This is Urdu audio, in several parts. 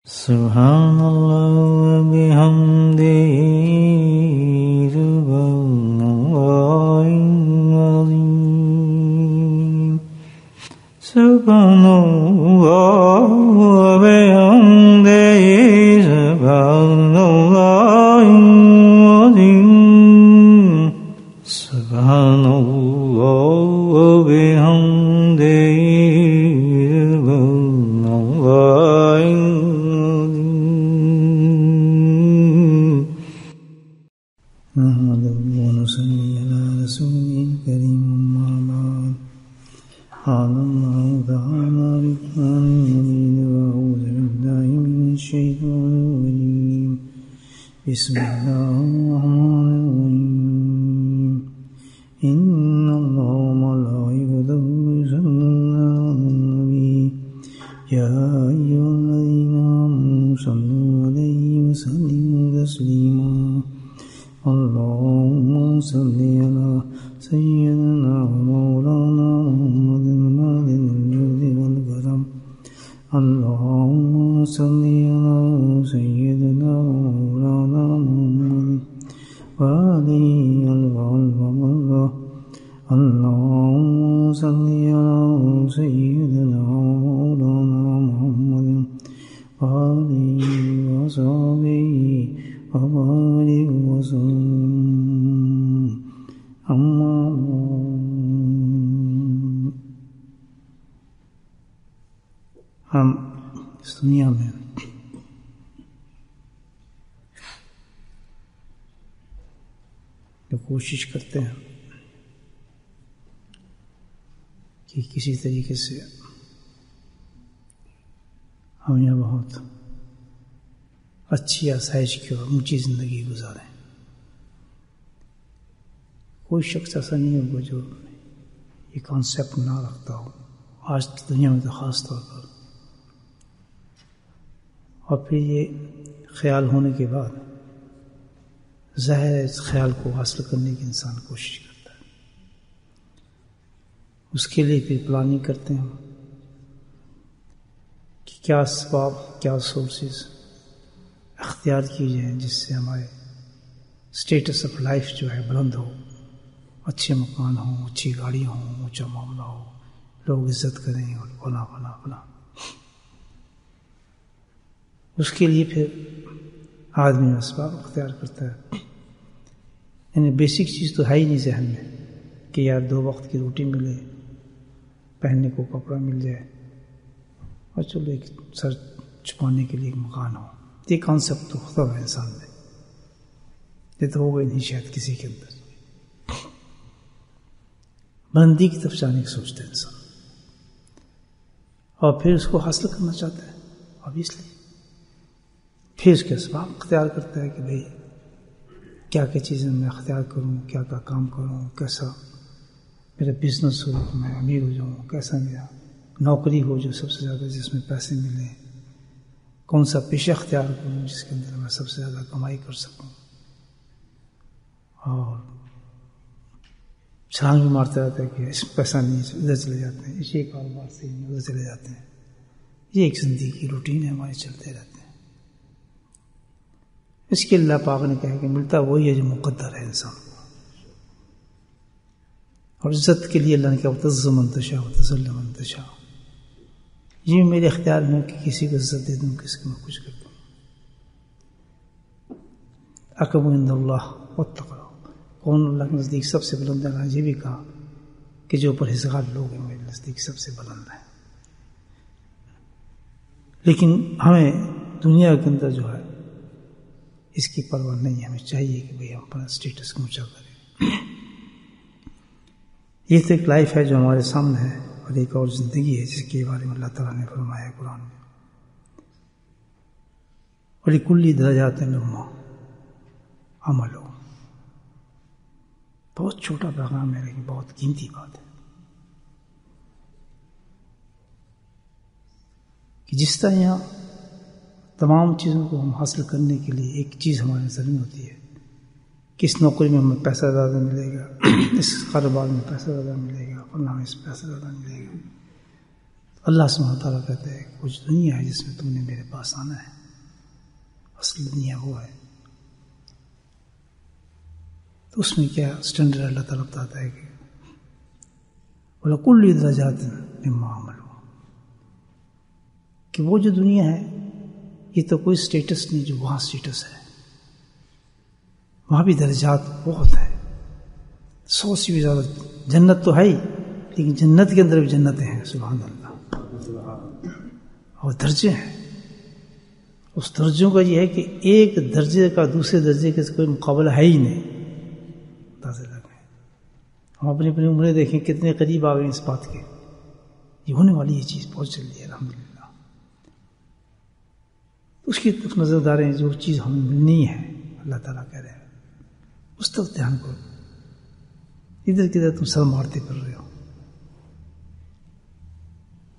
سبحان اللہ وبحمدہ سبحان اللہ العظیم سبحان اللہ وبحمدہ سبحان اللہ العظیم سبحان اللہ وبحمدہ بسم اللہ الرحمن الرحیم ان اللہ وملائکتہ یصلون علی النبی یا ایھا الذین آمنوا صلوا علیہ وسلموا تسلیما اللہم صل علی سیدنا ومولانا محمد الماظم الجود والکرم اللہم صل علی سیدنا ومولانا محمد وآلہ الفضل اللہم صل علی سیدنا ومولانا محمد وآلہ وصحبہ وبارک وسلم اما ہم اس دنیا میں جو کوشش کرتے ہیں کہ کسی طریقے سے ہم یہاں بہت اچھی آسائش کی اور اونچی زندگی گزاریں، کوئی شخص ایسا نہیں ہوگا جو یہ کانسیپٹ نہ رکھتا ہو آج دنیا میں تو خاص طور پر، اور پھر یہ خیال ہونے کے بعد ظاہر ہے اس خیال کو حاصل کرنے کی انسان کوشش کرتا ہے، اس کے لیے پھر پلاننگ کرتے ہیں کہ کیا اسباب کیا سورسز اختیار کی جائیں جس سے ہمارے اسٹیٹس آف لائف جو ہے بلند ہو، اچھے مکان ہوں، اچھی گاڑی ہوں، اونچا معاملہ ہو، لوگ عزت کریں اور فلاں فلاں فلاں۔ اس کے لیے پھر آدمی اسباب اختیار کرتا ہے، یعنی بیسک چیز تو ہے ہی نہیں ذہن میں کہ یار 2 وقت کی روٹی ملے، پہننے کو کپڑا مل جائے اور چلو ایک سر چھپانے کے لیے ایک مکان ہو۔ یہ کانسیپٹ تو ختم ہے انسان میں، یہ تو ہوگا ہی نہیں شاید کسی کے اندر۔ بلندی کی طرف جانے کی سوچتا ہے انسان، اور پھر اس کو حاصل کرنا چاہتا ہے obviously، پھر اس کے اسباب اختیار کرتا ہے کہ بھئی کیا کیا چیزیں میں اختیار کروں، کیا کیا کام کروں، کیسا میرا بزنس ہو کہ میں امیر ہو جاؤں، کیسا میرا نوکری ہو جو سب سے زیادہ جس میں پیسے ملیں، کون سا پیشہ اختیار کروں جس کے اندر میں سب سے زیادہ کمائی کر سکوں، اور چھلانگ بھی مارتے رہتے ہیں کہ اس پیسہ نہیں ادھر چلے جاتے ہیں، اسی کاروبار سے ادھر چلے جاتے ہیں۔ یہ ایک زندگی کی روٹین ہے ہمارے، چلتے رہتے ہیں۔ اس کے اللہ پاک نے کہا کہ ملتا وہی ہے جو مقدر ہے انسان کو، اور عزت کے لیے اللہ نے کہا وَتَعِزُّ مَن تَشَاءُ وَتُذِلُّ مَن تَشَاءُ، یہ میرے اختیار میں کہ کسی کو عزت دے دوں، کسی کو میں کچھ کر دوں۔ اکرم عند اللہ واتقوا، کون اللہ کے نزدیک سب سے بلند ہے؟ یہ بھی کہا کہ جو پرہیزگار لوگ ہیں میرے نزدیک سب سے بلند ہیں۔ لیکن ہمیں دنیا کے اندر جو ہے اس کی پرواہ نہیں ہے، ہمیں چاہیے کہ بھئی ہم اپنا اسٹیٹس اونچا کریں۔ یہ تو ایک لائف ہے جو ہمارے سامنے ہے، اور ایک اور زندگی ہے جس کے بارے میں اللہ تعالیٰ نے فرمایا ہے قرآن میں، وَلِكُلِّ دَرَجَاتٍ مِّمَّا عَمَلُوا، بہت چھوٹا پیغام ہے لیکن بہت قیمتی بات ہے کہ جس طرح یہاں تمام چیزوں کو ہم حاصل کرنے کے لیے ایک چیز ہمارے نظر میں ہوتی ہے کہ اس نوکری میں ہمیں پیسہ زیادہ ملے گا، اس کاروبار میں پیسہ زیادہ ملے گا، فلاں میں اس پیسہ زیادہ ملے گا، اللہ سبحانہ تعالیٰ کہتے ہیں کچھ دنیا ہے جس میں تم نے میرے پاس آنا ہے، اصل دنیا وہ ہے. تو اس میں کیا اسٹینڈرڈ اللہ تعالیٰ بتاتا ہے کہ وَلَكُلِّ دَرَجَاتٍ مِّمَّا عَمَلُوا، کہ وہ جو دنیا ہے یہ تو کوئی سٹیٹس نہیں جو وہاں سٹیٹس ہے، وہاں بھی درجات بہت ہے، 100 سے بھی زیادہ. جنت تو ہے ہی، لیکن جنت کے اندر بھی جنتیں ہیں، سبحان اللہ، اور درجے ہیں. اس درجوں کا یہ ہے کہ ایک درجے کا دوسرے درجے کے کوئی مقابلہ ہے ہی نہیں. ہم اپنی اپنی عمریں دیکھیں کتنے قریب آ گئے اس بات کے. یہ ہونے والی یہ چیز بہت جلدی ہے الحمدللہ. اس کی طرف نظر داریں، جو چیز ہمیں ملنی ہے اللہ تعالیٰ کہہ رہے ہیں اس طرف دھیان کرو. ادھر کدھر تم سر مارتے پھر رہے ہو.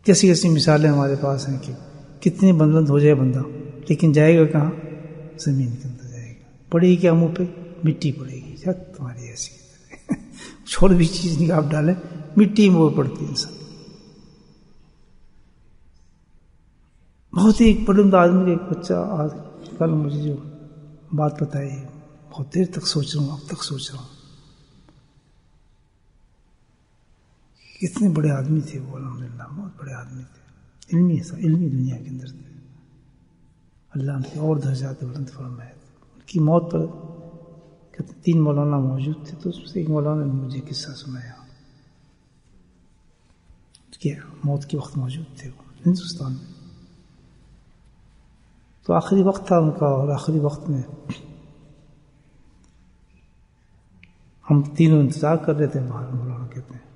کیسی کیسی مثالیں ہمارے پاس ہیں کہ کتنی بلند ہو جائے بندہ، لیکن جائے گا کہاں؟ زمین کے اندر جائے گا. پڑے گی کیا منہ پہ؟ مٹی پڑے گی. تمہاری ایسی چھوڑ بھی چیز نہیں آپ ڈالیں، مٹی میں وہ پڑتی انسان. بہت ہی ایک بڑے آدمی کا ایک بچہ آج کل مجھے جو بات بتائی، بہت دیر تک سوچ رہا ہوں، اب تک سوچ رہا ہوں. کتنے بڑے آدمی تھے وہ، الحمدللہ بہت بڑے آدمی تھے، علمی دنیا کے اندر تھے. اللہ ان کے اور درجات بلند فرمائے. ان کی موت پر 3 مولانا موجود تھے، تو اس میں سے ایک مولانا نے مجھے قصہ سنایا کہ موت کے وقت موجود تھے وہ ہندوستان میں. تو آخری وقت تھا ان کا، اور آخری وقت میں ہم تینوں انتظار کر رہے تھے باہر. مولانا کہتے ہیں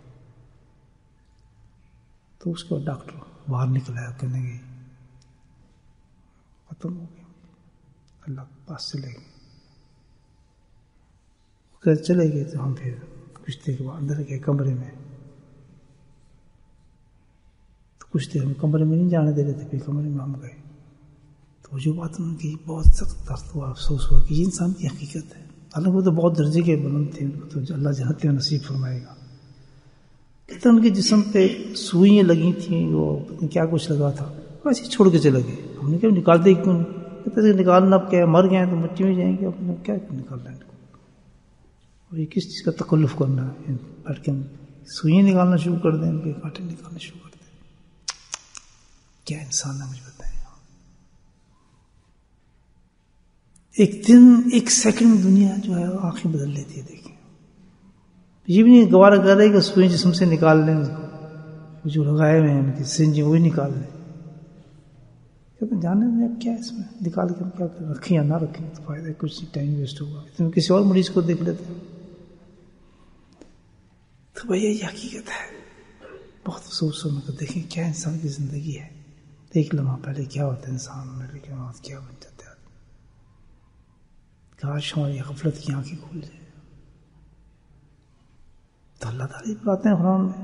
تو اس کے بعد ڈاکٹر باہر نکل آیا، کہنے گئی ختم ہو گیا، اللہ کے پاس چلے گئے. چلے گئے تو ہم پھر کچھ دیر کے بعد اندر گئے کمرے میں. تو کچھ دیر ہم کمرے میں نہیں جانے دے رہے تھے، پھر کمرے میں ہم گئے. تو جو بات انہوں نے کی بہت سخت درد ہوا، افسوس ہوا کہ یہ انسان کی حقیقت ہے. حالانکہ وہ تو بہت درجے کے بلند تھے، ان کو تو اللہ جنت نصیب فرمائے گا. کہتے ان کے جسم پہ سوئیاں لگی تھیں، وہ کیا کچھ لگا تھا، ویسے چھوڑ کے چلے گئے. ہم نے کہا نکال دے کیوں؟ کہتے نکالنا اب کیا، مر گئے ہیں تو مٹی میں جائیں گے، اپنے کیا نکالنا ہے ان کو، اور یہ کس چیز کا تکلف کرنا ہے. بیٹھ کے ہم سوئیاں نکالنا شروع کر دیں، ان کے کانٹے نکالنا شروع کر دیں. کیا انسان ہے مجھے بتائیں. ایک دن ایک سیکنڈ دنیا جو ہے آنکھیں بدل لیتی ہے. دیکھیں یہ بھی نہیں گوارا کر رہے کہ سوئیں جسم سے نکال لیں، وہ جو لگائے ہوئے ہیں ان کی سرنج وہی نکال لیں. کہتے ہیں جانے دیں اب کیا اس میں نکال کے ہم کیا کریں، رکھیں یا نہ رکھیں تو فائدہ ہے کچھ نہیں، ٹائم ویسٹ ہوگا. تو کسی اور مریض کو دیکھ لیتے ہیں. تو بھائی یہ حقیقت ہے. بہت افسوس ہونا. تو دیکھیں کیا انسان کی زندگی ہے. ایک لمحہ پہلے کیا ہوتا ہے انسان، میرے کے بعد کیا بن جاتا ہے. کاش ہماری غفلت کی آنکھیں کھول جائیں. تو اللہ تعالیٰ بتاتے ہیں قرآن میں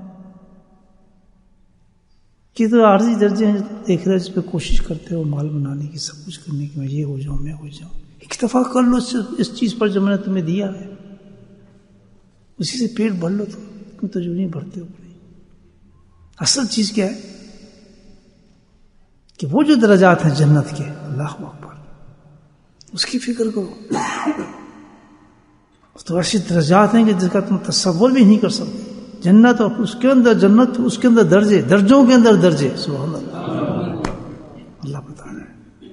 کہ تو عارضی درجے ہیں دیکھ رہے جس پہ کوشش کرتے ہو مال بنانے کی، سب کچھ کرنے کی، میں یہ ہو جاؤں میں ہو جاؤں. اکتفا کر لو اس چیز پر جو میں نے تمہیں دیا ہے، اسی سے پیٹ بھر لو. تم تو جو نہیں بھرتے ہو. اصل چیز کیا ہے کہ وہ جو درجات ہیں جنت کے، اللہ اکبر، اس کی فکر کرو. تو ایسی درجات ہیں کہ جس کا تم تصور بھی نہیں کر سکتے. جنت اور اس کے اندر جنت، اس کے اندر درجے، درجوں کے اندر درجے. سبحان اللہ. اللہ بتا رہا ہے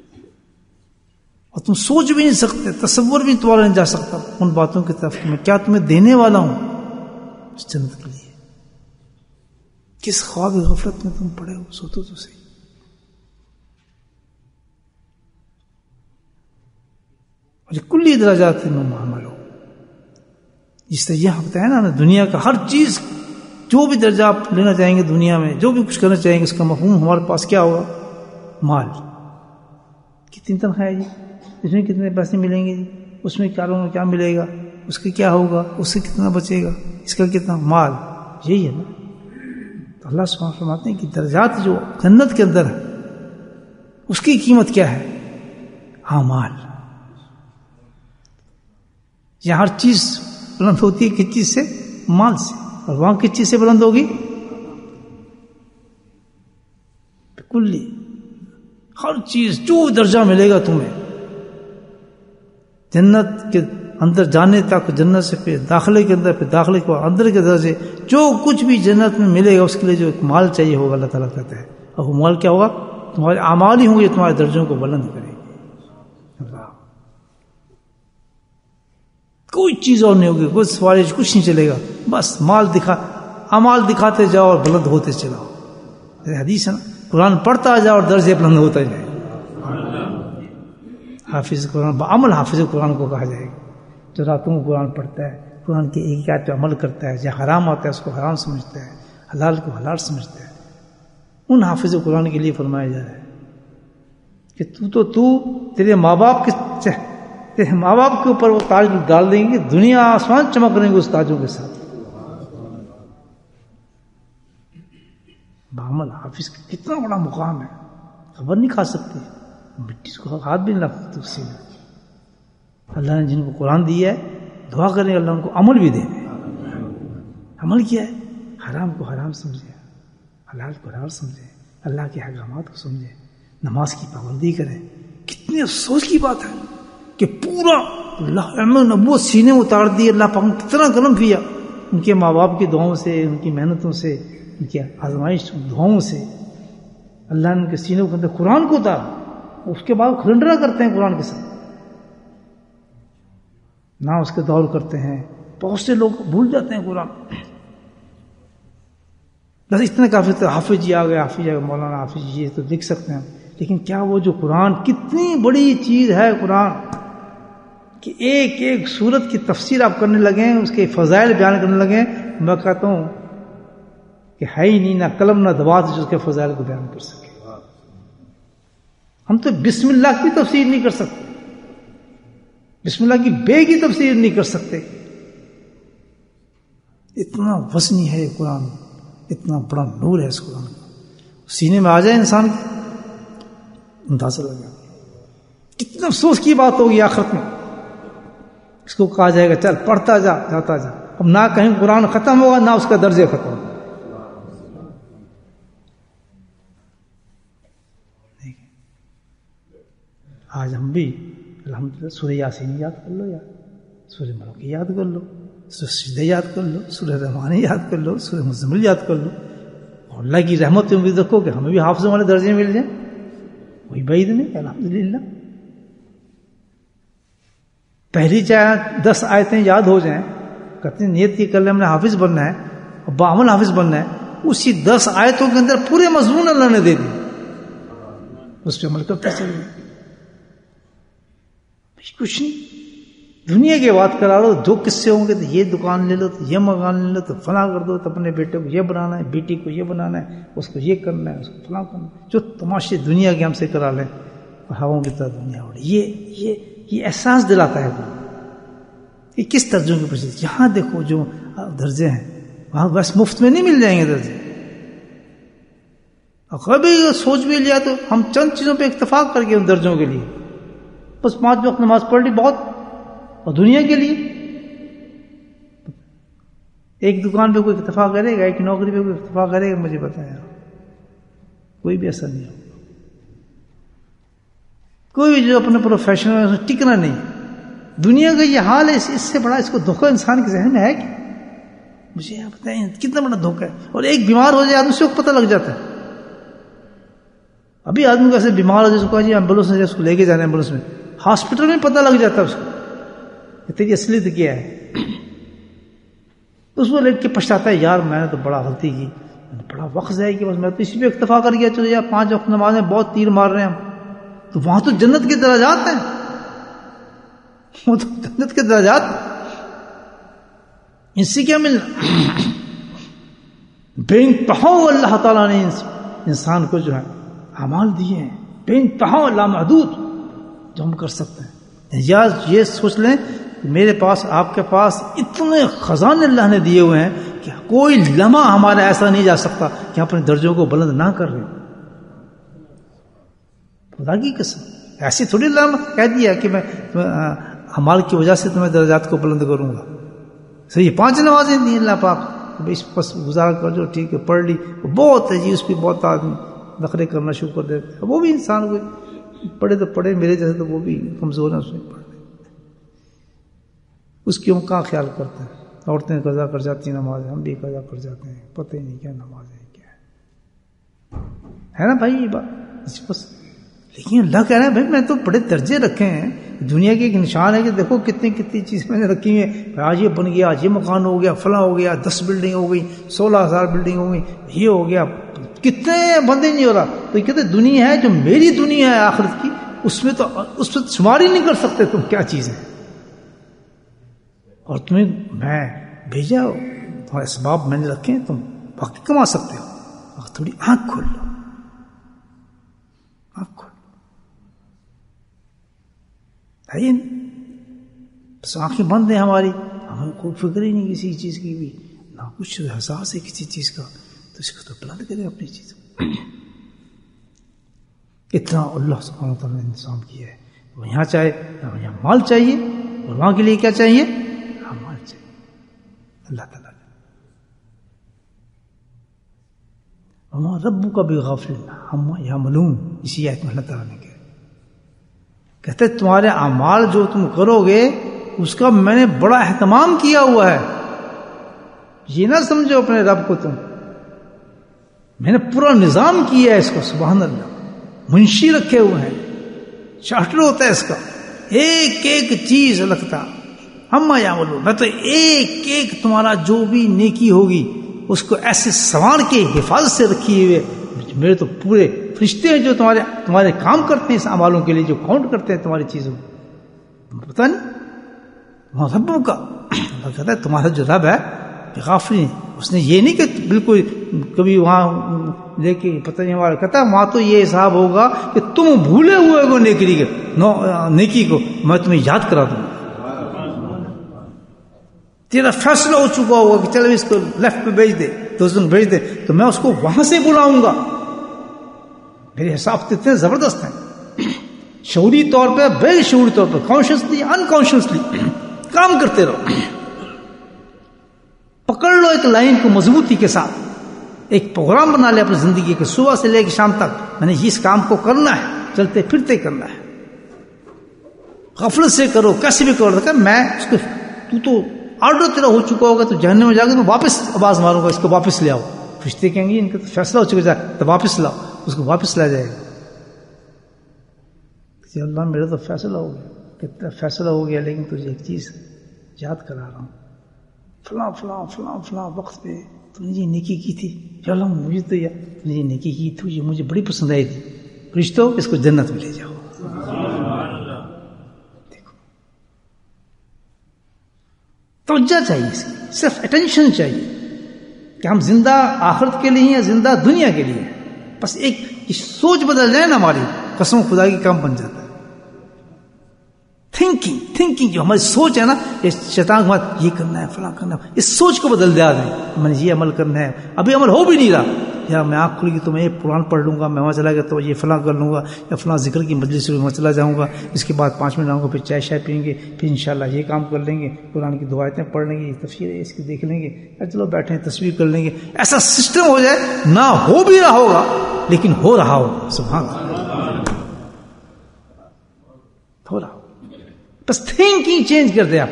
اور تم سوچ بھی نہیں سکتے، تصور بھی تمہارا نہیں جا سکتا ان باتوں کی طرف کہ میں کیا تمہیں دینے والا ہوں اس جنت کے لیے. کس خواب غفلت میں تم پڑے ہو. سوچو تو صحیح. کلی درجات میں معامل ہو. جس طرح یہاں بتایا نا دنیا کا ہر چیز، جو بھی درجہ آپ لینا چاہیں گے دنیا میں، جو بھی کچھ کرنا چاہیں گے، اس کا مفہوم ہمارے پاس کیا ہوگا؟ مال. کتنی تنخواہ ہے جی، اس میں کتنے پیسے ملیں گے جی، اس میں کیا ملے گا، اس کا کیا ہوگا، اس سے کتنا بچے گا، اس کا کتنا مال. یہی ہے نا. تو اللہ سبحانہ فرماتے ہیں کہ درجات جو جنت کے اندر ہے اس کی قیمت کیا ہے؟ ہاں مال. یہاں ہر چیز بلند ہوتی ہے کس چیز سے؟ مال سے. اور وہاں کس چیز سے بلند ہوگی؟ کلی ہر چیز جو درجہ ملے گا تمہیں جنت کے اندر جانے تک، جنت سے پھر داخلے کے اندر، پھر داخلے کے اندر کے درجے، جو کچھ بھی جنت میں ملے گا اس کے لیے جو ایک مال چاہیے ہوگا، اللہ تعالیٰ کہتا ہے، اور وہ مال کیا ہوگا؟ تمہارے اعمال ہی ہوں گے تمہارے درجوں کو بلند کریں گے۔ کوئی چیز اور نہیں ہوگی، کوئی سفارش، کچھ نہیں چلے گا، بس مال اعمال دکھاتے جاؤ اور بلند ہوتے چلاؤ۔ حدیث ہے نا، قرآن پڑھتا جاؤ اور درجے بلند ہوتا جائے۔ حافظ قرآن، بعمل حافظ قرآن کو کہا جائے گا، جو راتوں کو قرآن پڑھتا ہے، قرآن کے ایک آیت پہ عمل کرتا ہے، جہاں حرام آتا ہے اس کو حرام سمجھتا ہے، حلال کو حلال سمجھتا ہے، ان حافظ قرآن کے لیے فرمایا جا رہا ہے کہ تیرے ماں باپ کے اوپر وہ تاج ڈال دیں گے، دنیا آسمان چمک رہیں گے اس تاجوں کے ساتھ۔ بعمل حافظ کا کتنا بڑا مقام ہے، خبر نہیں کھا سکتے، مٹی کو ہاتھ بھی نہیں لگ سکتے اسی میں۔ اللہ نے جن کو قرآن دیا ہے دعا کریں اللہ ان کو عمل بھی دے دے۔ عمل کیا ہے؟ حرام کو حرام سمجھے، حلال کو حلال سمجھے، اللہ کے احکامات کو سمجھے، نماز کی پابندی کریں۔ کتنے افسوس کی بات ہے کہ پورا اللہ نبوت سینے میں اتار دی، اللہ پاک نے کتنا کرم کیا ان کے ماں باپ کی دعاؤں سے، ان کی محنتوں سے، ان کی آزمائش دعاؤں سے۔ اللہ نے ان کے سینے کے اندر قرآن کو اتارا، اس کے بعد کھلنڈرا کرتے ہیں قرآن کے ساتھ، نہ اس کے دور کرتے ہیں۔ بہت سے لوگ بھول جاتے ہیں قرآن، بس اتنا کافی تھا، حافظ جی آ گئے، حافظ جی آ گئے، مولانا حافظ جی تو لکھ سکتے ہیں، لیکن کیا وہ جو قرآن کتنی بڑی چیز ہے قرآن کہ ایک ایک سورت کی تفسیر آپ کرنے لگیں، اس کے فضائل بیان کرنے لگیں، میں کہتا ہوں کہ ہے ہی نہیں، نہ قلم نہ دوات جو اس کے فضائل کو بیان کر سکے۔ ہم تو بسم اللہ کی تفسیر نہیں کر سکتے، بسم اللہ کی بے کی تفسیر نہیں کر سکتے۔ اتنا وزنی ہے یہ قرآن، اتنا بڑا نور ہے اس قرآن کا، سینے میں آ جائے انسان کے اندازہ لگ جائے۔ کتنا افسوس کی بات ہوگی آخرت میں، اس کو کہا جائے گا چل پڑھتا جا، جاتا جا، اب نہ کہیں قرآن ختم ہوگا نہ اس کا درجے ختم ہوگا۔ آج ہم بھی الحمدللہ سورہ یاسین یاد کر لو، یا سورہ ملک یاد کر لو، سورہ سجدہ یاد کر لو، سورہ رحمان یاد کر لو، سورہ مزمل یاد کر لو، اور اللہ کی رحمت امید رکھو کہ ہمیں بھی حافظوں والے درجے مل جائیں، کوئی بعید نہیں، الحمدللہ۔ پہلی چاہے 10 آیتیں یاد ہو جائیں، کہتے ہیں نیت کی کر لیں ہم نے حافظ بننا ہے اور بعمل حافظ بننا ہے، اسی 10 آیتوں کے اندر پورے مضمون اللہ نے دے دی، اس پہ عمل کرتے چلے۔ کچھ نہیں، دنیا کی بات کرا لو، دو قصے ہوں گے تو یہ دکان لے لو، تو یہ مکان لے لو، تو فلاں کر دو، تو اپنے بیٹے کو یہ بنانا ہے، بیٹی کو یہ بنانا ہے، اس کو یہ کرنا ہے، اس کو فلاں کرنا ہے، جو تماشے دنیا کے ہم سے کرا لیں، ہواؤں کی طرح دنیا اڑے۔ یہ احساس دلاتا ہے کہ کس درجوں کے پیچھے۔ یہاں دیکھو جو درجے ہیں وہاں بس مفت میں نہیں مل جائیں گے درجے، اور کبھی سوچ بھی لیا تو ہم چند چیزوں پہ اتفاق کر کے ان درجوں کے لیے بس 5 وقت نماز پڑھ لی بہت، اور دنیا کے لیے ایک دکان پہ کوئی اتفاق کرے گا، ایک نوکری پہ کوئی اتفاق کرے گا؟ مجھے بتایا کوئی بھی ایسا نہیں ہوگا، کوئی بھی جو اپنے پروفیشن میں ٹکنا نہیں۔ دنیا کا یہ حال ہے، اس سے بڑا اس کو دھوکہ انسان کے ذہن میں ہے کہ مجھے آپ بتائیں کتنا بڑا دھوکہ ہے۔ اور ایک بیمار ہو جائے آدمی سے پتہ لگ جاتا ہے۔ ابھی آدمی کیسے بیمار ہو جائے، اس کو جی ایمبولینس میں اس کو لے کے جانا ہے، ایمبولینس میں، ہاسپٹل میں پتہ لگ جاتا ہے اس کو تیری اصلیت کیا ہے۔ اس کو لے کے پچھتاتا ہے، یار میں نے تو بڑا غلطی کی، میں نے بڑا وقت ضائع کیا، بس میں تو اسی پہ اکتفا کر گیا، چلو یار 5 وقت نمازیں بہت تیر مار رہے ہیں ہم، تو وہاں تو جنت کے درجات ہیں، وہ تو جنت کے درجات، اس سے کیا ملنا؟ بے انتہا اللہ تعالیٰ نے انسان کو جو ہے اعمال دیے ہیں، بے انتہا لامحدود، جو ہم کر سکتے ہیں۔ یا یہ سوچ لیں کہ میرے پاس، آپ کے پاس اتنے خزانے اللہ نے دیے ہوئے ہیں کہ کوئی لمحہ ہمارا ایسا نہیں جا سکتا کہ اپنے درجوں کو بلند نہ کر رہے۔ خدا کی قسم، ایسی تھوڑی اللہ کہہ دیا کہ میں اعمال کی وجہ سے تمہیں درجات کو بلند کروں گا۔ صحیح 5 نمازیں دی اللہ پاک، اس پس گزارا کر جو ٹھیک ہے پڑھ لی، بہت ہے جی، اس پہ بہت آدمی نخرے کرنا شروع کر دیتے ہیں. وہ بھی انسان کو پڑھے تو پڑھے، میرے جیسے تو وہ بھی کمزور ہیں، اس میں پڑھ رہے، اس کی ہم کہاں خیال کرتے ہیں. عورتیں قضا کر جاتی ہیں نماز، ہم بھی قضا کر جاتے ہیں، پتہ ہی نہیں کیا نماز ہے کیا ہے نا بھائی یہ بات بس. لیکن اللہ کہہ رہے ہیں بھائی میں تو بڑے درجے رکھے ہیں. دنیا کی ایک نشان ہے کہ دیکھو کتنی کتنی چیز میں نے رکھی ہیں. آج یہ بن گیا، آج یہ مکان ہو گیا، فلاں ہو گیا، 10 بلڈنگ ہو گئی، 16,000 بلڈنگ ہو گئی، یہ ہو گیا. کتنے بندے نہیں ہو رہا. تو یہ کہتے دنیا ہے جو میری دنیا ہے آخرت کی، اس میں شمار ہی نہیں کر سکتے تم کیا چیز ہے. اور تمہیں میں بھیجا، تمہارے اسباب میں نے رکھے ہیں، تم وقت کما سکتے ہو. اور تھوڑی آنکھ کھول لو، آنکھ کھول لو. بس آنکھیں بند ہیں ہماری، ہمیں کوئی فکر ہی نہیں کسی چیز کی بھی، نہ کچھ احساس ہے کسی چیز کا. تو اس کو تو بلند کریں اپنی چیز. اتنا اللہ سبحانہ وتعالیٰ نے انتظام کیا ہے. وہ یہاں چاہے یہاں مال چاہیے، اور وہاں کے لیے کیا چاہیے؟ مال چاہیے. اللہ تعالیٰ ہم رب کا بھی غافل ہم یعملون، اسی آیت میں اللہ تعالیٰ نے کہتے تمہارے اعمال جو تم کرو گے اس کا میں نے بڑا اہتمام کیا ہوا ہے. یہ نہ سمجھو اپنے رب کو تم، میں نے پورا نظام کیا ہے اس کو. سبحان اللہ، منشی رکھے ہوئے ہیں، چارٹر ہوتا ہے اس کا، ایک ایک چیز لگتا. ہم یعملون، میں تو ایک ایک تمہارا جو بھی نیکی ہوگی اس کو ایسے سنوار کے حفاظت سے رکھیے ہوئے. میرے تو پورے فرشتے ہیں جو تمہارے کام کرتے ہیں اس اعمالوں کے لیے، جو کاؤنٹ کرتے ہیں تمہاری چیزوں کو. پتہ نہیں وہاں رب کا اللہ کہتا ہے تمہارا جو رب ہے غافل نہیں. اس نے یہ نہیں کہ بالکل کبھی وہاں لے کے پتہ نہیں ہمارا کہتا وہاں تو یہ حساب ہوگا کہ تم بھولے ہوئے ہو نیکی کو میں تمہیں یاد کرا دوں. تیرا فیصلہ ہو چکا ہوگا کہ چلو اس کو لیفٹ پہ بھیج دے، دوسروں بھیج دے، تو میں اس کو وہاں سے بلاؤں گا. میرے حساب اتنے زبردست ہیں، شعوری طور پہ غیر شعوری طور پہ، کانشیسلی انکانشیسلی کام کرتے رہو. پکڑ لو ایک لائن کو مضبوطی کے ساتھ، ایک پروگرام بنا لے اپنی زندگی کے، صبح سے لے کے شام تک میں نے اس کام کو کرنا ہے، چلتے پھرتے کرنا ہے. غفلت سے کرو، کیسے بھی کرو. میں اس کو تو آرڈر تیرا ہو چکا ہوگا تو جہنم میں جا کے میں واپس آواز ماروں گا، اس کو واپس لے آؤ. فرشتے کہیں گے ان کا تو فیصلہ ہو چکا ہے تو واپس لاؤ، اس کو واپس لا جائے گا. اللہ میرا تو فیصلہ ہو گیا، کتنا فیصلہ ہو گیا، لیکن تجھے ایک چیز یاد کرا رہا ہوں، فلاں فلاں فلاں فلاں وقت پہ تو نے یہ نیکی کی تھی. اللہ مجھے تو نے یہ نیکی کی تھی، یہ مجھے بڑی پسند آئی تھی. فرشتوں اس کو جنت میں لے جاؤ. توجہ چاہیے، اس کی صرف اٹینشن چاہیے کہ ہم زندہ آخرت کے لیے یا زندہ دنیا کے لیے. بس ایک سوچ بدل جائے نا ہماری، قسم خدا کی کام بن جاتا ہے. تھنکنگ جو ہماری سوچ ہے نا، یہ شیطان کے بعد یہ کرنا ہے فلاں کرنا ہے، اس سوچ کو بدل دیا دیں. میں نے یہ عمل کرنا ہے، ابھی عمل ہو بھی نہیں رہا. یا میں آنکھ کھل گی تو میں یہ قرآن پڑھ لوں گا، میں وہاں چلا گیا تو یہ فلاں کر لوں گا، یا فلاں ذکر کی مجلس سے میں چلا جاؤں گا، اس کے بعد 5 منٹ آؤں گا، پھر چائے شائے پئیں گے، پھر انشاءاللہ یہ کام کر لیں گے، قرآن کی دعائیں پڑھ لیں گے، تفسیر ہے اس کی دیکھ لیں گے، چلو بیٹھے ہیں تصویر کر لیں گے. ایسا سسٹم ہو جائے نہ ہو بھی رہا ہوگا لیکن ہو رہا ہوگا. سبحان اللہ، ہو رہا. بس تھنکنگ چینج کر دیں آپ.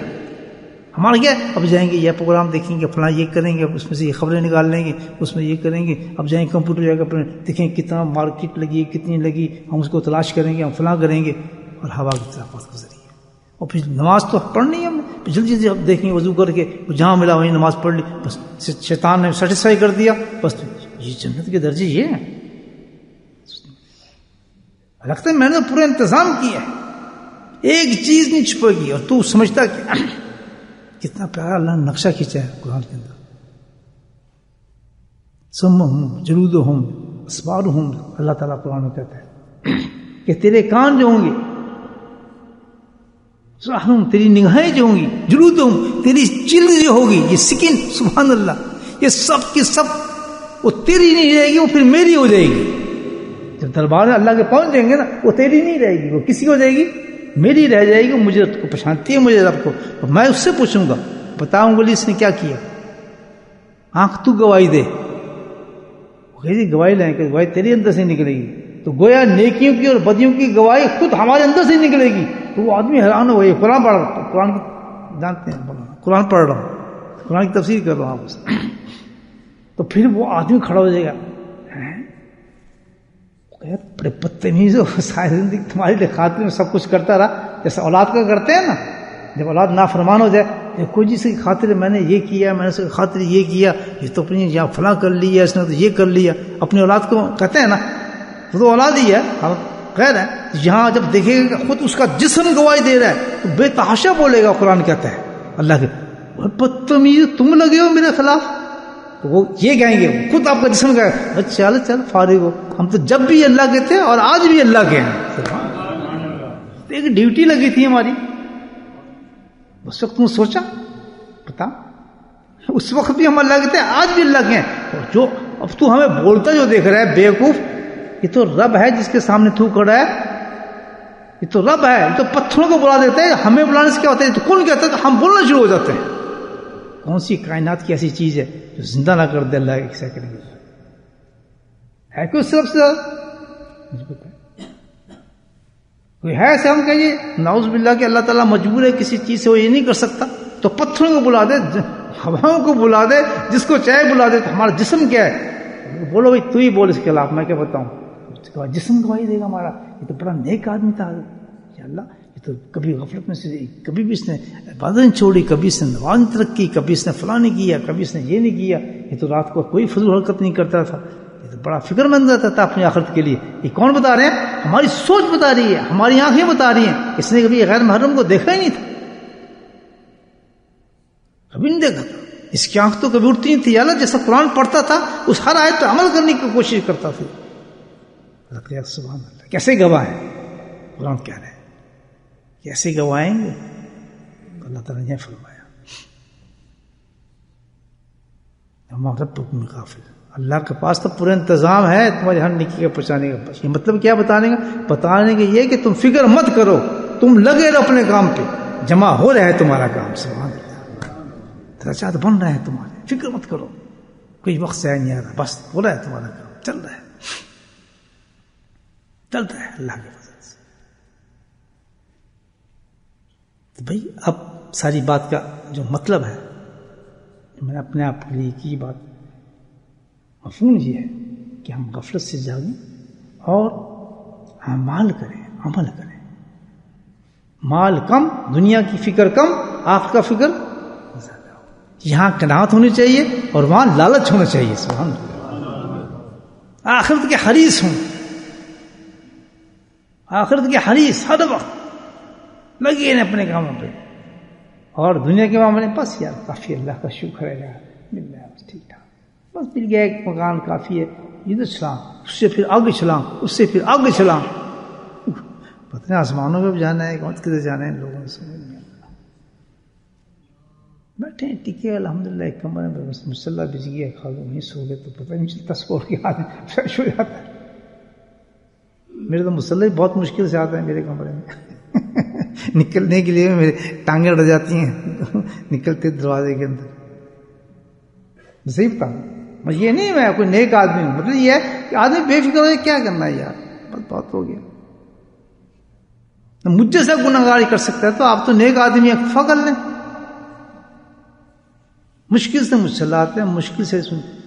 ہمارا کیا اب جائیں گے یہ پروگرام دیکھیں گے، فلاں یہ کریں گے، اس میں سے یہ خبریں نکال لیں گے، اس میں یہ کریں گے. اب جائیں کمپیوٹر جائے گا دیکھیں کتنا مارکیٹ لگی، کتنی لگی، ہم اس کو تلاش کریں گے، ہم فلاں کریں گے. اور ہوا کی طرف بہت گزری ہے. اور پھر نماز تو پڑھنی ہے ہم نے، جلدی جلدی اب دیکھیں وضو کر کے جہاں ملا وہیں نماز پڑھ لی. بس شیطان نے سیٹسفائی کر دیا. بس یہ جنت کے درجے یہ ہیں. لگتا ہے میں نے پورا انتظام کیا ہے، ایک چیز نہیں چھپے گی. اور تو سمجھتا کہ کتنا پیارا اللہ نے نقشہ کھینچا ہے قرآن کے اندر. سمہم جلودہم اسوارہم، اللہ تعالیٰ قرآن میں کہتا ہے کہ تیرے کان جو ہوں گے، تیری نگاہیں جو ہوں گی، جلودہم تیری جلد جو ہوگی، یہ سکن، سبحان اللہ، یہ سب کی سب وہ تیری نہیں رہے گی، وہ پھر میری ہو جائے گی. جب دربار میں اللہ کے پہنچ جائیں گے نا، وہ تیری نہیں رہے گی، وہ کسی ہو جائے گی، میری رہ جائے گی. مجھے کو پہچانتی ہے مجھے رب کو. میں اس سے پوچھوں گا، بتاؤں گا اس نے کیا کیا. آنکھ تو گواہی دے، کیسی گواہی لائیں کہ گواہی تیری اندر سے نکلے گی، تو گویا نیکیوں کی اور بدیوں کی گواہی خود ہمارے اندر سے نکلے گی. تو وہ آدمی حیران ہو گئی. قرآن پڑھ رہا ہوں، قرآن کی جانتے ہیں، قرآن پڑھ رہا ہوں، قرآن کی تفسیر کر رہا ہوں آپ سے. تو پھر وہ آدمی کھڑا ہو جائے گا، بڑے بدتمیز ہو، ساری زندگی تمہاری لیے خاطر میں سب کچھ کرتا رہا، جیسے اولاد کا کرتے ہیں نا. جب اولاد نافرمان ہو جائے، دیکھو جس کی خاطر میں نے یہ کیا، میں نے اس کی خاطر یہ کیا، یہ تو اپنی یہاں فلاں کر لیا، اس نے تو یہ کر لیا. اپنی اولاد کو کہتے ہیں نا، وہ تو اولاد ہی ہے، خیر ہے. یہاں جب دیکھے گا کہ خود اس کا جسم گواہی دے رہا ہے تو بے تحاشا بولے گا. قرآن کہتا ہے اللہ کے بدتمیز تم لگے ہو میرے خلاف. تو وہ یہ کہیں گے، خود آپ کا جسم کہے گا چل چل فارغ ہو، ہم تو جب بھی اللہ کے تھے اور آج بھی اللہ کے ہیں. ایک ڈیوٹی لگی تھی ہماری اس وقت. تم سوچا بتا، اس وقت بھی ہم اللہ کے تھے، آج بھی اللہ کے ہیں. اور جو اب تو ہمیں بولتا جو دیکھ رہا ہے بیوقوف، یہ تو رب ہے جس کے سامنے تو کھڑا ہے. یہ تو رب ہے، یہ تو پتھروں کو بلا دیتا ہے. ہمیں بلانے سے کیا ہوتا ہے؟ تو کون کہتا ہے تو ہم بولنا شروع ہو جاتے ہیں. کون سی کائنات کی ایسی چیز ہے جو زندہ نہ کر دے اللہ کے ساتھ؟ ہے کوئی سب سے مجھے پتا ہے کوئی ہے ایسے؟ ہم کہیں نعوذ باللہ کہ اللہ تعالیٰ مجبور ہے کسی چیز سے، وہ یہ نہیں کر سکتا. تو پتھروں کو بلا دے، ہواؤں کو بلا دے، جس کو چاہے بلا دے. تو ہمارا جسم کیا ہے؟ بولو بھائی تو ہی بول اس کے خلاف، میں کیا بتاؤں. جسم گواہی دے گا ہمارا. یہ تو بڑا نیک آدمی تھا یا اللہ. یہ تو کبھی غفلت میں سے، کبھی بھی اس نے عبادت نہیں چھوڑی، کبھی اس نے نماز نہیں ترک کی، کبھی اس نے فلاں نہیں کیا، کبھی اس نے یہ نہیں کیا. یہ تو رات کو کوئی فضول حرکت نہیں کرتا تھا. یہ تو بڑا فکر مند رہتا تھا اپنی آخرت کے لیے. یہ کون بتا رہے ہیں؟ ہماری سوچ بتا رہی ہے، ہماری آنکھیں بتا رہی ہیں. اس نے کبھی غیر محرم کو دیکھا ہی نہیں تھا، کبھی نہیں دیکھا تھا. اس کی آنکھ تو کبھی اٹھتی نہیں تھی. اللہ جیسا قرآن پڑھتا تھا اس ہر آیت پہ عمل کرنے کی کوشش کرتا تھا. سبحان اللہ، کیسے گواہ ہے؟ قرآن کہہ رہے ہیں کیسے گواہیں گے؟ اللہ تعالیٰ نے فرمایا ہمارا رب غافل. اللہ کے پاس تو پورا انتظام ہے تمہاری ہر نیکی کا پہنچانے کا. یہ مطلب کیا بتانے کا؟ بتانے کا یہ کہ تم فکر مت کرو، تم لگے رہو اپنے کام پہ. جمع ہو رہا ہے تمہارا کام، سبحان اللہ، درجات بن رہے ہیں تمہارے. فکر مت کرو، کوئی وقت سے نہیں آ رہا، بس ہو رہا ہے تمہارا کام، چل رہا ہے، چلتا ہے اللہ کے فضل سے. تو بھائی اب ساری بات کا جو مطلب ہے، میں نے اپنے آپ کے لیے کی بات، مفہوم یہ ہے کہ ہم غفلت سے جاگیں اور اعمال کریں، عمل کریں. مال کم، دنیا کی فکر کم، آخرت کا فکر زیادہ ہو. یہاں قناعت ہونی چاہیے اور وہاں لالچ ہونا چاہیے. سبحان اللہ، آخرت کے حریص ہوں، آخرت کے حریص، ہر وقت لگے ہیں اپنے کاموں پہ. اور دنیا کے معاملے میں بس یار کافی، اللہ کا شکر ہے یار مل گیا، بس ٹھیک ٹھاک، بس مل گیا ایک مکان کافی ہے. ادھر چلان، اس سے پھر آگے چلان، اس سے پھر آگے چلان. پتہ نہیں آسمانوں پہ بھی جانا ہے، کون کدھر جانا ہے، لوگوں نے سمجھ نہیں آتا. بیٹھے ٹکے الحمدللہ ایک کمرے میں، بس مسلح بج گیا، کھا لو وہیں سو گئے تو پتہ نہیں چلتا، سپور کے آدمی فریش ہو جاتا ہے. میرے تو مسلح بہت مشکل سے آتا ہے میرے کمرے میں نکلنے کے لیے میرے ٹانگیں اڑ جاتی ہیں نکلتے دروازے کے اندر. صحیح بتا یہ نہیں میں کوئی نیک آدمی ہوں، مطلب یہ ہے کہ آدمی بے فکر ہو جائے، کیا کرنا ہے یار، بس بہت ہو گیا. مجھ جیسا گناہگار کر سکتا ہے تو آپ تو نیک آدمی ہیں، کفا کر لیں. مشکل سے مسلح آتے ہیں، مشکل سے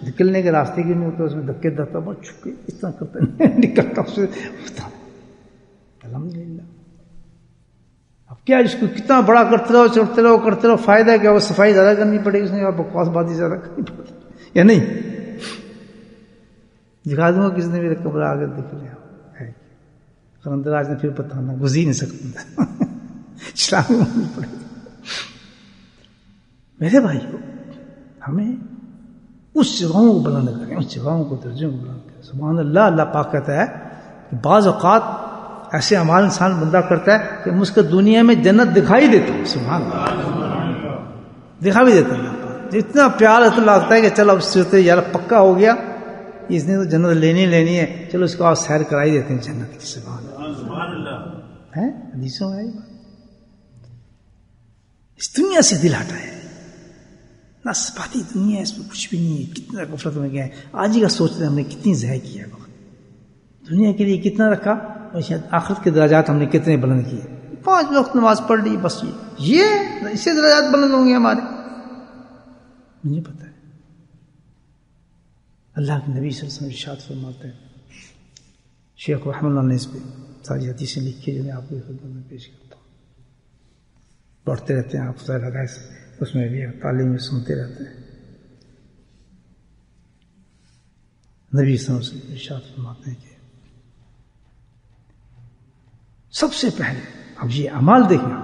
نکلنے کے راستے کی نہیں ہوتا، اس میں دھکے دھکا بہت چھکے اس طرح کرتا نکلتا اس سے الحمدللہ. اب کیا اس کو کتنا بڑا کرتے رہو، چڑھتے رہو، کرتے رہو، فائدہ کیا؟ وہ صفائی زیادہ کرنی پڑے گی، اس نے بکواس بازی زیادہ کرنی پڑے گی یا نہیں؟ دکھا دوں گا کس نے میرے کمرہ آگے دیکھ لیا اندراج نے، پھر بتانا گزی نہیں سکتا چلانا پڑے گا. میرے بھائی ہمیں اس جگہوں کو بلند کریں، اس جگہوں کو درجوں کو بلند کریں. سبحان اللہ. اللہ پاک کہتا ہے کہ بعض اوقات ایسے اعمال انسان بندہ کرتا ہے کہ اس کو دنیا میں جنت دکھائی دیتا ہے. سبحان اللہ، دکھا بھی دیتا ہے اللہ پاک. اتنا پیار لگتا ہے کہ چلو اب سوچتے یار پکا ہو گیا، اس نے تو جنت لینی ہے، چلو اس کو آپ سیر کرائی دیتے ہیں جنت کی. سبحان اللہ ہے حدیثوں میں. اس دنیا سے دل ہٹائے، نسباتی دنیا ہے، اس میں کچھ بھی نہیں ہے، کتنا غفلت میں گئے. آج ہی کا سوچتے ہم نے کتنی ضائع کیا ہے وقت. دنیا کے لیے کتنا رکھا اور شاید آخرت کے درجات ہم نے کتنے بلند کیے. 5 وقت نماز پڑھ لی بس، یہ اس سے درجات بلند ہوں گے ہمارے. مجھے پتا ہے اللہ کے نبی صلی اللہ علیہ وسلم ارشاد فرماتے ہیں، شیخ رحمۃ اللہ نے اس پہ ساری حدیثیں لکھی جو میں آپ کو خدمت میں پیش کرتا ہوں. پڑھتے رہتے ہیں آپ ظاہر ہے، اس میں بھی تعلیم سنتے رہتے ہیں. نبی صلی اللہ علیہ وسلم ارشاد فرماتے ہیں کہ سب سے پہلے اب یہ اعمال دیکھنا.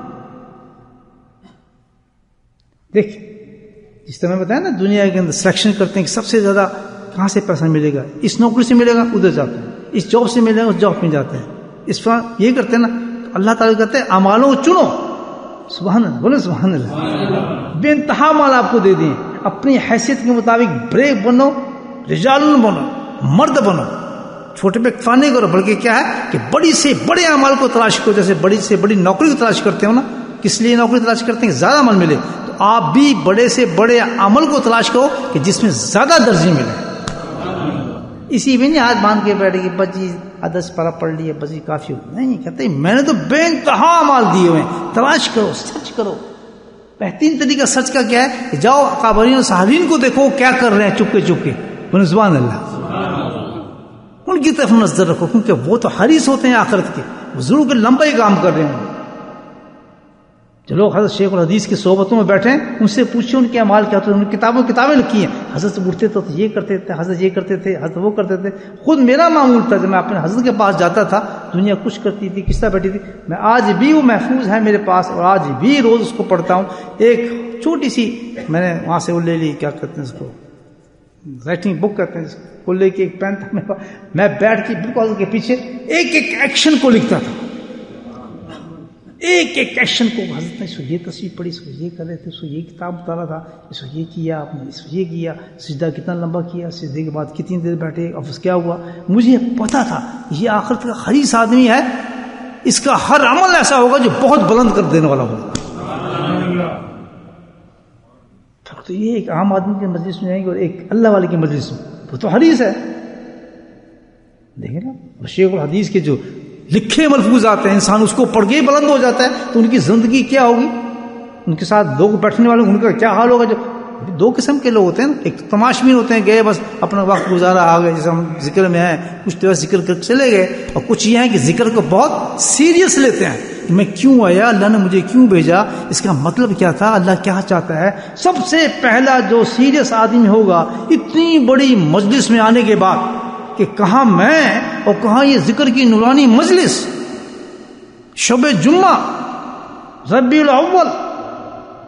دیکھ جس طرح میں بتایا نا، دنیا کے اندر سلیکشن کرتے ہیں کہ سب سے زیادہ کہاں سے پیسہ ملے گا، اس نوکری سے ملے گا ادھر جاتے ہیں، اس جاب سے ملے گا اس جاب میں جاتے ہیں، اس طرح یہ کرتے ہیں نا. تو اللہ تعالیٰ کہتے ہیں اعمالوں کو چنو. سبحان اللہ، بولے سبحان اللہ. بے انتہا مال آپ کو دے دیں، اپنی حیثیت کے مطابق بریک بنو، رجال بنو، مرد بنو. چھوٹے پہ اکتفا نہیں کرو، بلکہ کیا ہے کہ بڑی سے بڑے اعمال کو تلاش کرو. جیسے بڑی سے بڑی نوکری کو تلاش کرتے ہو نا، کس لیے نوکری تلاش کرتے ہیں کہ زیادہ عمل ملے. تو آپ بھی بڑے سے بڑے عمل کو تلاش کرو کہ جس میں زیادہ درجے ملے. اسی میں نہیں ہاتھ باندھ کے بیٹھے کہ بس جی 10 پارہ پڑھ لیے بس یہ کافی ہو. نہیں، کہتے میں نے تو بے انتہا اعمال دیے ہوئے ہیں. تلاش کرو، سرچ کرو. بہترین طریقہ سرچ کا کیا ہے کہ جاؤ اکابرین و صحابین کو دیکھو کیا کر رہے ہیں چپکے چپکے. بولے سبحان اللہ. ان کی طرف نظر رکھو، کیونکہ وہ تو حریص ہوتے ہیں آخرت کے، وہ ضرور کہ لمبا ہی کام کر رہے ہیں. چلو حضرت شیخ الحدیث کی صحبتوں میں بیٹھے ہیں، ان سے پوچھیں ان کے اعمال کیا ہوتے ہیں. ان کی کتابیں لکھی ہیں. حضرت اٹھتے تو یہ کرتے تھے، حضرت یہ کرتے تھے، حضرت وہ کرتے تھے. خود میرا معمول تھا جب میں اپنے حضرت کے پاس جاتا تھا، دنیا کچھ کرتی تھی، کس طرح بیٹھی تھی. میں آج بھی وہ محفوظ ہے میرے پاس، اور آج بھی روز اس کو پڑھتا ہوں. ایک چھوٹی سی میں نے وہاں سے وہ لے لی، کیا کہتے ہیں اس کو، رائٹنگ بک کہتے ہیں، کو لے کے ایک پین تھا میرے پاس. میں بیٹھ کے بالکل کے پیچھے ایک ایک ایکشن کو لکھتا تھا، ایک ایک ایکشن کو. حضرت نے اس کو یہ تصویر پڑھی، اس کو یہ کر رہے تھے، اس کو یہ کتاب اتارا تھا، اس کو یہ کیا آپ نے، اس کو یہ کیا، سجدہ کتنا لمبا کیا، سجدے کے بعد کتنی دیر بیٹھے، افس کیا ہوا. مجھے پتا تھا یہ آخرت کا حریص آدمی ہے، اس کا ہر عمل ایسا ہوگا جو بہت بلند کر دینے والا ہوگا. تو یہ ایک عام آدمی کے مجلس میں جائیں گے اور ایک اللہ والے کے مجلس میں، وہ تو حریص ہے. دیکھیں نا شیخ الحدیث کے جو لکھے ملفوظ آتے ہیں، انسان اس کو پڑھ کے ہی بلند ہو جاتا ہے. تو ان کی زندگی کیا ہوگی، ان کے ساتھ لوگ بیٹھنے والے ان کا کیا حال ہوگا. جو 2 قسم کے لوگ ہوتے ہیں نا، ایک تو تماشبین ہوتے ہیں، گئے بس اپنا وقت گزارا آ گئے، جیسے ہم ذکر میں ہیں کچھ تو ذکر کر چلے گئے. اور کچھ یہ ہیں کہ ذکر کو بہت سیریس لیتے ہیں کہ میں کیوں آیا، اللہ نے مجھے کیوں بھیجا، اس کا مطلب کیا تھا، اللہ کیا چاہتا ہے. سب سے پہلا جو سیریس آدمی ہوگا اتنی بڑی مجلس میں آنے کے بعد کہ کہاں میں اور کہاں یہ ذکر کی نورانی مجلس، شب جمعہ، ربیع الاول،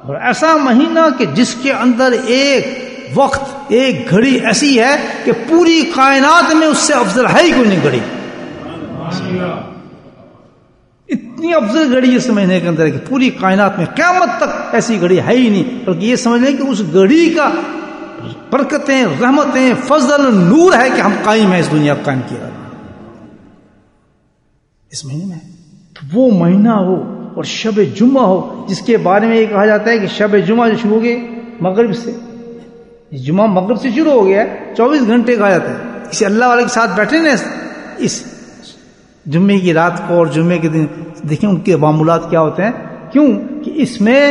اور ایسا مہینہ کہ جس کے اندر ایک وقت، ایک گھڑی ایسی ہے کہ پوری کائنات میں اس سے افضل ہے ہی کوئی نہیں گھڑی. اتنی افضل گھڑی اس مہینے کے اندر ہے کہ پوری کائنات میں قیامت تک ایسی گھڑی ہے ہی نہیں. بلکہ یہ سمجھ لیں کہ اس گھڑی کا برکتیں، رحمتیں، فضل، نور ہے کہ ہم قائم ہیں، اس دنیا کو قائم کیا اس مہینے میں. تو وہ مہینہ ہو اور شب جمعہ ہو جس کے بارے میں یہ کہا جاتا ہے کہ شب جمعہ جو شروع ہو گئی مغرب سے، جمعہ مغرب سے شروع ہو گیا ہے، 24 گھنٹے کہا جاتا ہے. کسی اللہ والے کے ساتھ بیٹھے نا اس جمعے کی رات کو اور جمعے کے دن، دیکھیں ان کے معمولات کیا ہوتے ہیں. کیوں کہ اس میں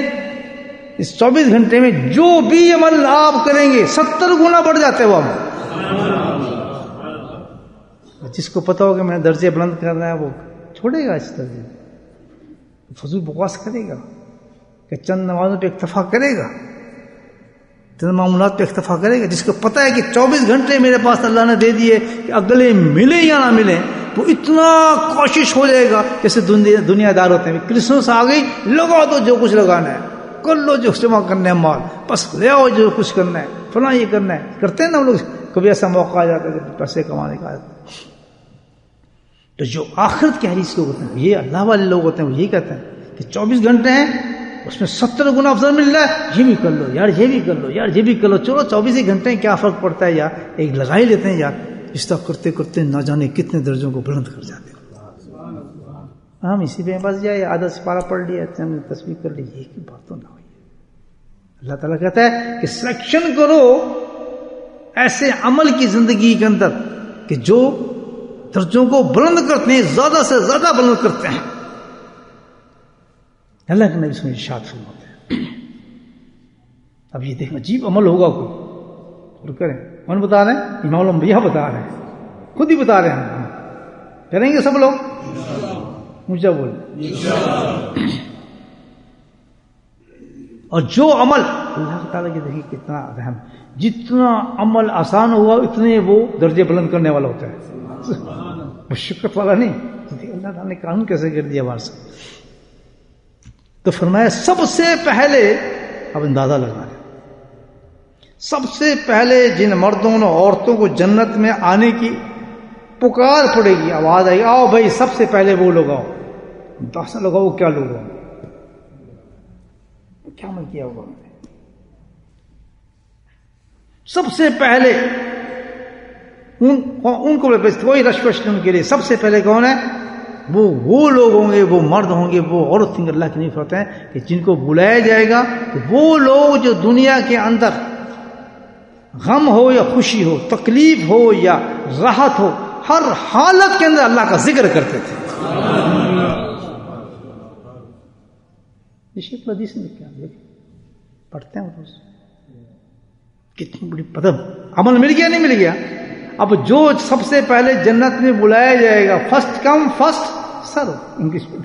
اس 24 گھنٹے میں جو بھی عمل آپ کریں گے 70 گنا بڑھ جاتے ہیں وہ عمل. جس کو پتا ہو کہ میں نے درجے بلند کرنا ہے وہ چھوڑے گا اس درجے، فضول بکواس کرے گا کہ چند نمازوں پہ اکتفا کرے گا، چند معمولات پہ اکتفا کرے گا. جس کو پتا ہے کہ 24 گھنٹے میرے پاس اللہ نے دے دیے کہ اگلے ملے یا نہ ملے، تو اتنا کوشش ہو جائے گا. جیسے دنیا دار ہوتے ہیں، کرسمس آ گئی، لگا دو جو کچھ لگانا ہے، کر لو جو جمع کرنا ہے مال، بس لے آؤ جو کچھ کرنا ہے، فلاں یہ کرنا ہے. کرتے ہیں نا ہم لوگ. کبھی ایسا موقع آ جاتا ہے کہ پیسے کمانے کا. تو جو آخرت کے حریص لوگ ہوتے ہیں، یہ اللہ والے لوگ ہوتے ہیں، وہ یہ کہتے ہیں کہ 24 گھنٹے ہیں، اس میں 70 گنا افضل مل رہا ہے، یہ بھی کر لو یار، یہ بھی کر لو یار، یہ بھی کر لو. چلو 24 ہی گھنٹے کیا فرق پڑتا ہے یار، ایک لگا ہی لیتے ہیں یار. اس طرح کرتے کرتے نہ جانے کتنے درجوں کو بلند کر جاتے ہیں. ہم اسی پہ بس جائے، آدھا سپارہ پڑھ لیا، تصویر کر لی، یہ کی بات تو نہ ہوئی. اللہ تعالیٰ کہتا ہے کہ سلیکشن کرو ایسے عمل کی زندگی کے اندر کہ جو درجوں کو بلند کرتے ہیں، زیادہ سے زیادہ بلند کرتے ہیں. اللہ کے نبی اس میں ارشاد فرماتے ہیں. اب یہ دیکھیں عجیب عمل ہوگا کوئی کریں. کون بتا رہے ہیں؟ امام الانبیاء بتا رہے ہیں، خود ہی بتا رہے ہیں. کریں گے سب لوگ؟ مجھے بولے. اور جو عمل اللہ تعالیٰ کی دیکھیں کتنا اہم، جتنا عمل آسان ہوا اتنے وہ درجے بلند کرنے والا ہوتا ہے. مشقت والا نہیں. اللہ تعالیٰ نے قانون کیسے کر دیا ہمارے سے. تو فرمایا سب سے پہلے، اب اندازہ لگا رہے، سب سے پہلے جن مردوں اور عورتوں کو جنت میں آنے کی پکار پڑے گی، آواز آئی آؤ بھائی سب سے پہلے وہ لوگ آؤ. اندازہ لگاؤ کیا لوگ ہوں، کیا عمل کیا ہوگا. سب سے پہلے ان کو کوئی رشوش نہیں ان کے لیے. سب سے پہلے کون ہے؟ وہ لوگ ہوں گے، وہ مرد ہوں گے، وہ عورت ہوں گے. اللہ کے نہیں فرماتے ہیں کہ جن کو بلایا جائے گا تو وہ لوگ جو دنیا کے اندر غم ہو یا خوشی ہو، تکلیف ہو یا راحت ہو، ہر حالت کے اندر اللہ کا ذکر کرتے تھے. شیخ حدیث میں کیا پڑھتے ہیں روز. کتنی بڑی پدب عمل مل گیا نہیں مل گیا. اب جو سب سے پہلے جنت میں بلایا جائے گا، فرسٹ کم فرسٹ سر انگلش میں،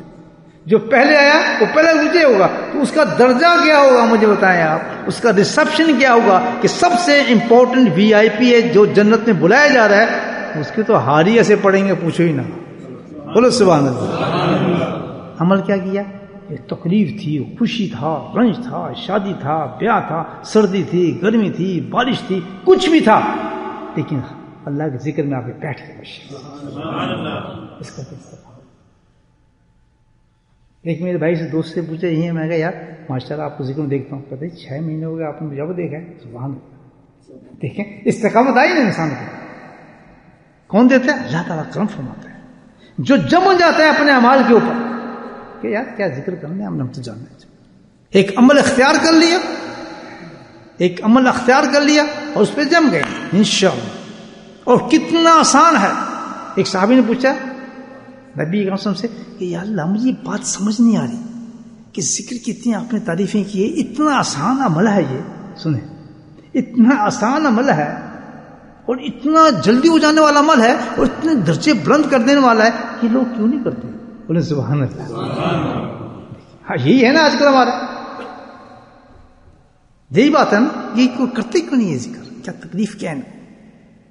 جو پہلے آیا وہ پہلے مجھے ہوگا. تو اس کا درجہ کیا ہوگا مجھے بتائیں آپ. اس کا ریسپشن کیا ہوگا کہ سب سے امپورٹنٹ وی آئی پی ہے جو جنت میں بلایا جا رہا ہے، اس کے تو ہاری ایسے پڑیں گے پوچھو ہی نہ. بولو سبحان اللہ. عمل کیا کیا؟ تکلیف تھی، خوشی تھا، رنج تھا، شادی تھا، بیاہ تھا، سردی تھی، گرمی تھی، بارش تھی، کچھ بھی تھا، لیکن اللہ کے ذکر میں آ کے بیٹھ گئے. اس کا ایک میرے بھائی سے دوست سے پوچھا یہ ہے، میں کہا یار ماشاء اللہ آپ کو ذکر میں دیکھتا ہوں. کہتے 6 مہینے ہو گئے آپ نے مجھے وہ دیکھا ہے. سبحان اللہ. دیکھیں استقامت آئی نا انسان کو. کون دیتا ہے؟ اللہ تعالیٰ کرم فرماتا ہے. جو جم جاتا ہے اپنے اعمال کے اوپر کہ یار کیا ذکر کرنا ہے، ہم نے تو جاننا ہے. ایک عمل اختیار کر لیا، ایک عمل اختیار کر لیا اور اس پہ جم گئے انشاءاللہ. اور کتنا آسان ہے. ایک صحابی نے پوچھا نبی کریم صلی اللہ علیہ وسلم سے کہ یا اللہ مجھے یہ بات سمجھ نہیں آ رہی کہ ذکر کی اتنی آپ نے تعریفیں کی ہے، اتنا آسان عمل ہے یہ. سنیں، اتنا آسان عمل ہے اور اتنا جلدی ہو جانے والا عمل ہے اور اتنے درجے بلند کر دینے والا ہے کہ لوگ کیوں نہیں کرتے؟ بولے سبحان اللہ. ہاں یہی ہے نا آج کل ہمارا، یہی بات ہے نا. یہ کوئی کرتے کیوں نہیں ہے ذکر؟ کیا تکلیف کیا ہے؟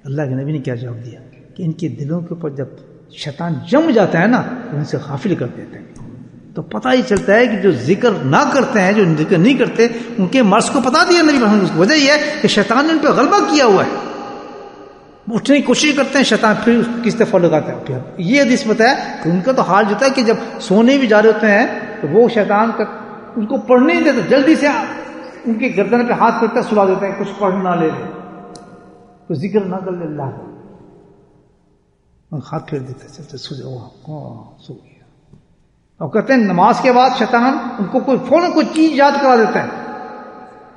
اللہ کے نبی نے کیا جواب دیا کہ ان کے دلوں کے اوپر جب شیطان جم جاتا ہے نا ان سے غافل کر دیتے ہیں. تو پتہ ہی چلتا ہے کہ جو ذکر نہ کرتے ہیں، جو ذکر نہیں کرتے، ان کے مرض کو بتا دیا نبی محمد. اس کی وجہ یہ ہے کہ شیطان نے ان پہ غلبہ کیا ہوا ہے. اٹھنے کی کوشش کرتے ہیں، شیطان پھر کس طرف لگاتا ہے. پھر یہ حدیث بتایا کہ ان کا تو حال جو ہے کہ جب سونے بھی جا رہے ہوتے ہیں تو وہ شیطان کا ان کو پڑھنے نہیں دیتا، جلدی سے ان کے گردن پہ ہاتھ کرتا سلا دیتا ہے، کچھ پڑھ نہ لے لے، تو ذکر نہ کر لے اللہ کا، ہاتھ پھیر دیتے چلتے سو جاؤ، سو گیا. اور کہتے ہیں نماز کے بعد شیطان ان کو کوئی فوراً کوئی چیز یاد کرا دیتا ہے،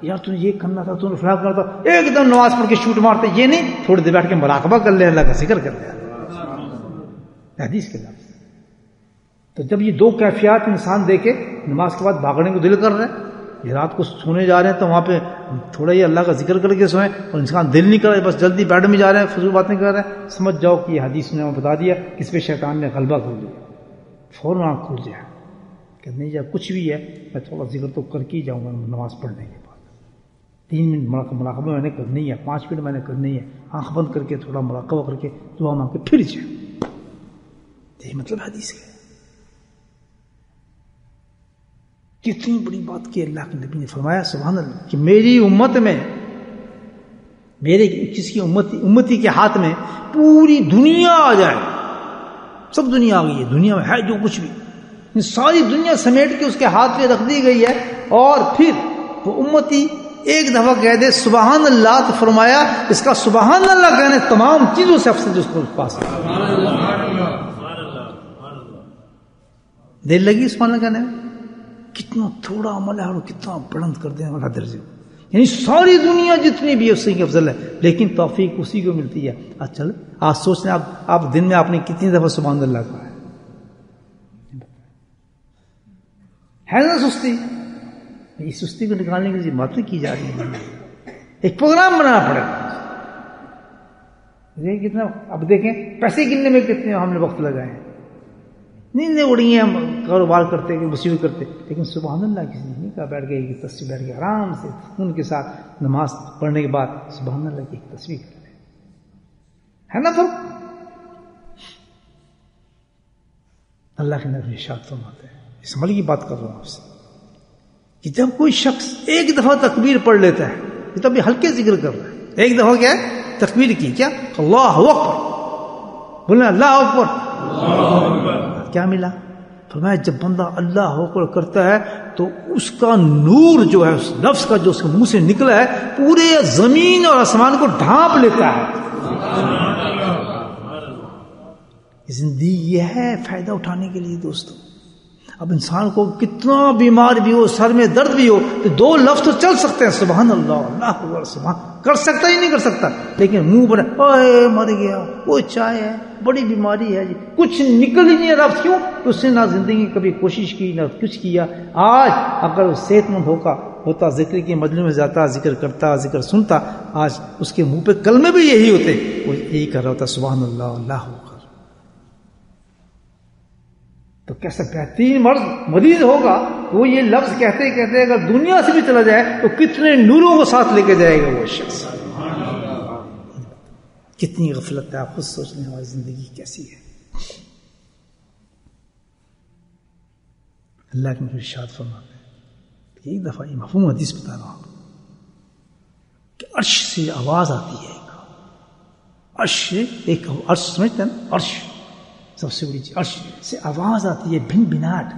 یار تم نے یہ کرنا تھا، تم نے فلاں کرنا تھا. ایک دم نماز پڑھ کے شوٹ مارتے ہیں. یہ نہیں، تھوڑی دیر بیٹھ کے مراقبہ کر لے، اللہ کا ذکر کر لے. حدیث کے لفظ. تو جب یہ دو کیفیات انسان دیکھے، نماز کے بعد بھاگنے کو دل کر رہا ہے، یہ رات کو سونے جا رہے ہیں تو وہاں پہ تھوڑا یہ اللہ کا ذکر کر کے سوئیں، اور انسان دل نہیں کر رہا ہے، بس جلدی بیڈ میں جا رہے ہیں، فضول باتیں کر رہے ہیں، سمجھ جاؤ کہ یہ حدیث نے ہمیں بتا دیا کہ اس پہ شیطان نے غلبہ کر لیا. فوراً آنکھ کھل جائے کہ نہیں جب کچھ بھی ہے میں تھوڑا ذکر تو کر کے ہی جاؤں گا نماز پڑھنے کے بعد. 3 منٹ مراقبہ میں نے کرنی ہے، 5 منٹ میں نے کرنی ہے، آنکھ بند کر کے تھوڑا مراقبہ کر کے دعا مانگ کے پھر جائے. یہی مطلب حدیث ہے. کتنی بڑی بات کی اللہ کے نبی نے فرمایا سبحان اللہ کہ میری امت میں، میرے کس کی امتی کے ہاتھ میں پوری دنیا آ جائے. سب دنیا آ گئی ہے، دنیا میں ہے جو کچھ بھی، ساری دنیا سمیٹ کے اس کے ہاتھ میں رکھ دی گئی ہے، اور پھر وہ امتی ایک دفعہ کہہ دے سبحان اللہ، تو فرمایا اس کا سبحان اللہ کہنے تمام چیزوں سے افضل اس کو پاس ہے. دیر لگی سبحان اللہ کہنے میں؟ کتنا تھوڑا عمل ہے اور کتنا بلند کر دینے والا درجہ. یعنی ساری دنیا جتنی بھی ہے اس سے افضل ہے، لیکن توفیق اسی کو ملتی ہے. چل آج سوچ لیں آپ دن میں آپ نے کتنی دفعہ سبحان اللہ کہا ہے نا؟ سستی، اس سستی کو نکالنے کے لیے باتیں کی جا رہی ہیں. ایک پروگرام بنانا پڑے گا. کتنا اب دیکھیں پیسے گننے میں کتنے ہم نے وقت لگائے ہیں. نیندیں اڑی ہیں، ہم کاروبار کرتے کہ مصیبت کرتے، لیکن سبحان اللہ کسی نے نہیں کہا. بیٹھ گئے ایک تصویر، بیٹھ گئے آرام سے ان کے ساتھ نماز پڑھنے کے بعد سبحان اللہ کی ایک تصویر کر لیں، ہے نا؟ تو اللہ کے نبی ارشاد فرماتے ہیں، اس عمل کی بات کر رہا ہوں آپ سے، کہ جب کوئی شخص ایک دفعہ تکبیر پڑھ لیتا ہے، یہ تو ابھی ہلکے ذکر کر رہا ہے، ایک دفعہ کیا ہے تکبیر کی، کیا اللہ اکبر بولنا، اللہ اکبر، کیا ملا؟ فرمایا جب بندہ اللہ اکبر کرتا ہے تو اس کا نور جو ہے اس لفظ کا جو اس کے منہ سے نکلا ہے پورے زمین اور آسمان کو ڈھانپ لیتا ہے. زندگی یہ ہے فائدہ اٹھانے کے لیے دوستو. اب انسان کو کتنا بیمار بھی ہو، سر میں درد بھی ہو، تو دو لفظ تو چل سکتے ہیں، سبحان اللہ، اللہ اکبر، سبحان، کر سکتا ہی نہیں کر سکتا، لیکن منہ پر اوے مر گیا، وہ چائے ہے، بڑی بیماری ہے جی، کچھ نکل ہی نہیں رہا. کیوں؟ اس نے نہ زندگی کبھی کوشش کی، نہ کچھ کیا. آج اگر وہ صحت مند ہوتا ذکر کی مجلس میں جاتا، ذکر کرتا، ذکر سنتا، آج اس کے منہ پہ کلمے بھی یہی ہوتے، وہ یہی کر رہا ہوتا سبحان اللہ، اللہ اکبر. تو کیسا بہترین مریض ہوگا وہ یہ لفظ کہتے کہتے اگر دنیا سے بھی چلا جائے تو کتنے نوروں کو ساتھ لے کے جائے گا وہ شخص. کتنی غفلت ہے، آپ خود سوچ لیں ہماری زندگی کیسی ہے. اللہ کے ارشاد فرماتے ہیں، ایک دفعہ یہ مفہوم حدیث بتا رہا ہوں کہ عرش سے آواز آتی ہے، ایک عرش سمجھتے ہیں نا، عرش سب سے بڑی چیز، عرش سے آواز آتی ہے، بھن بھناٹ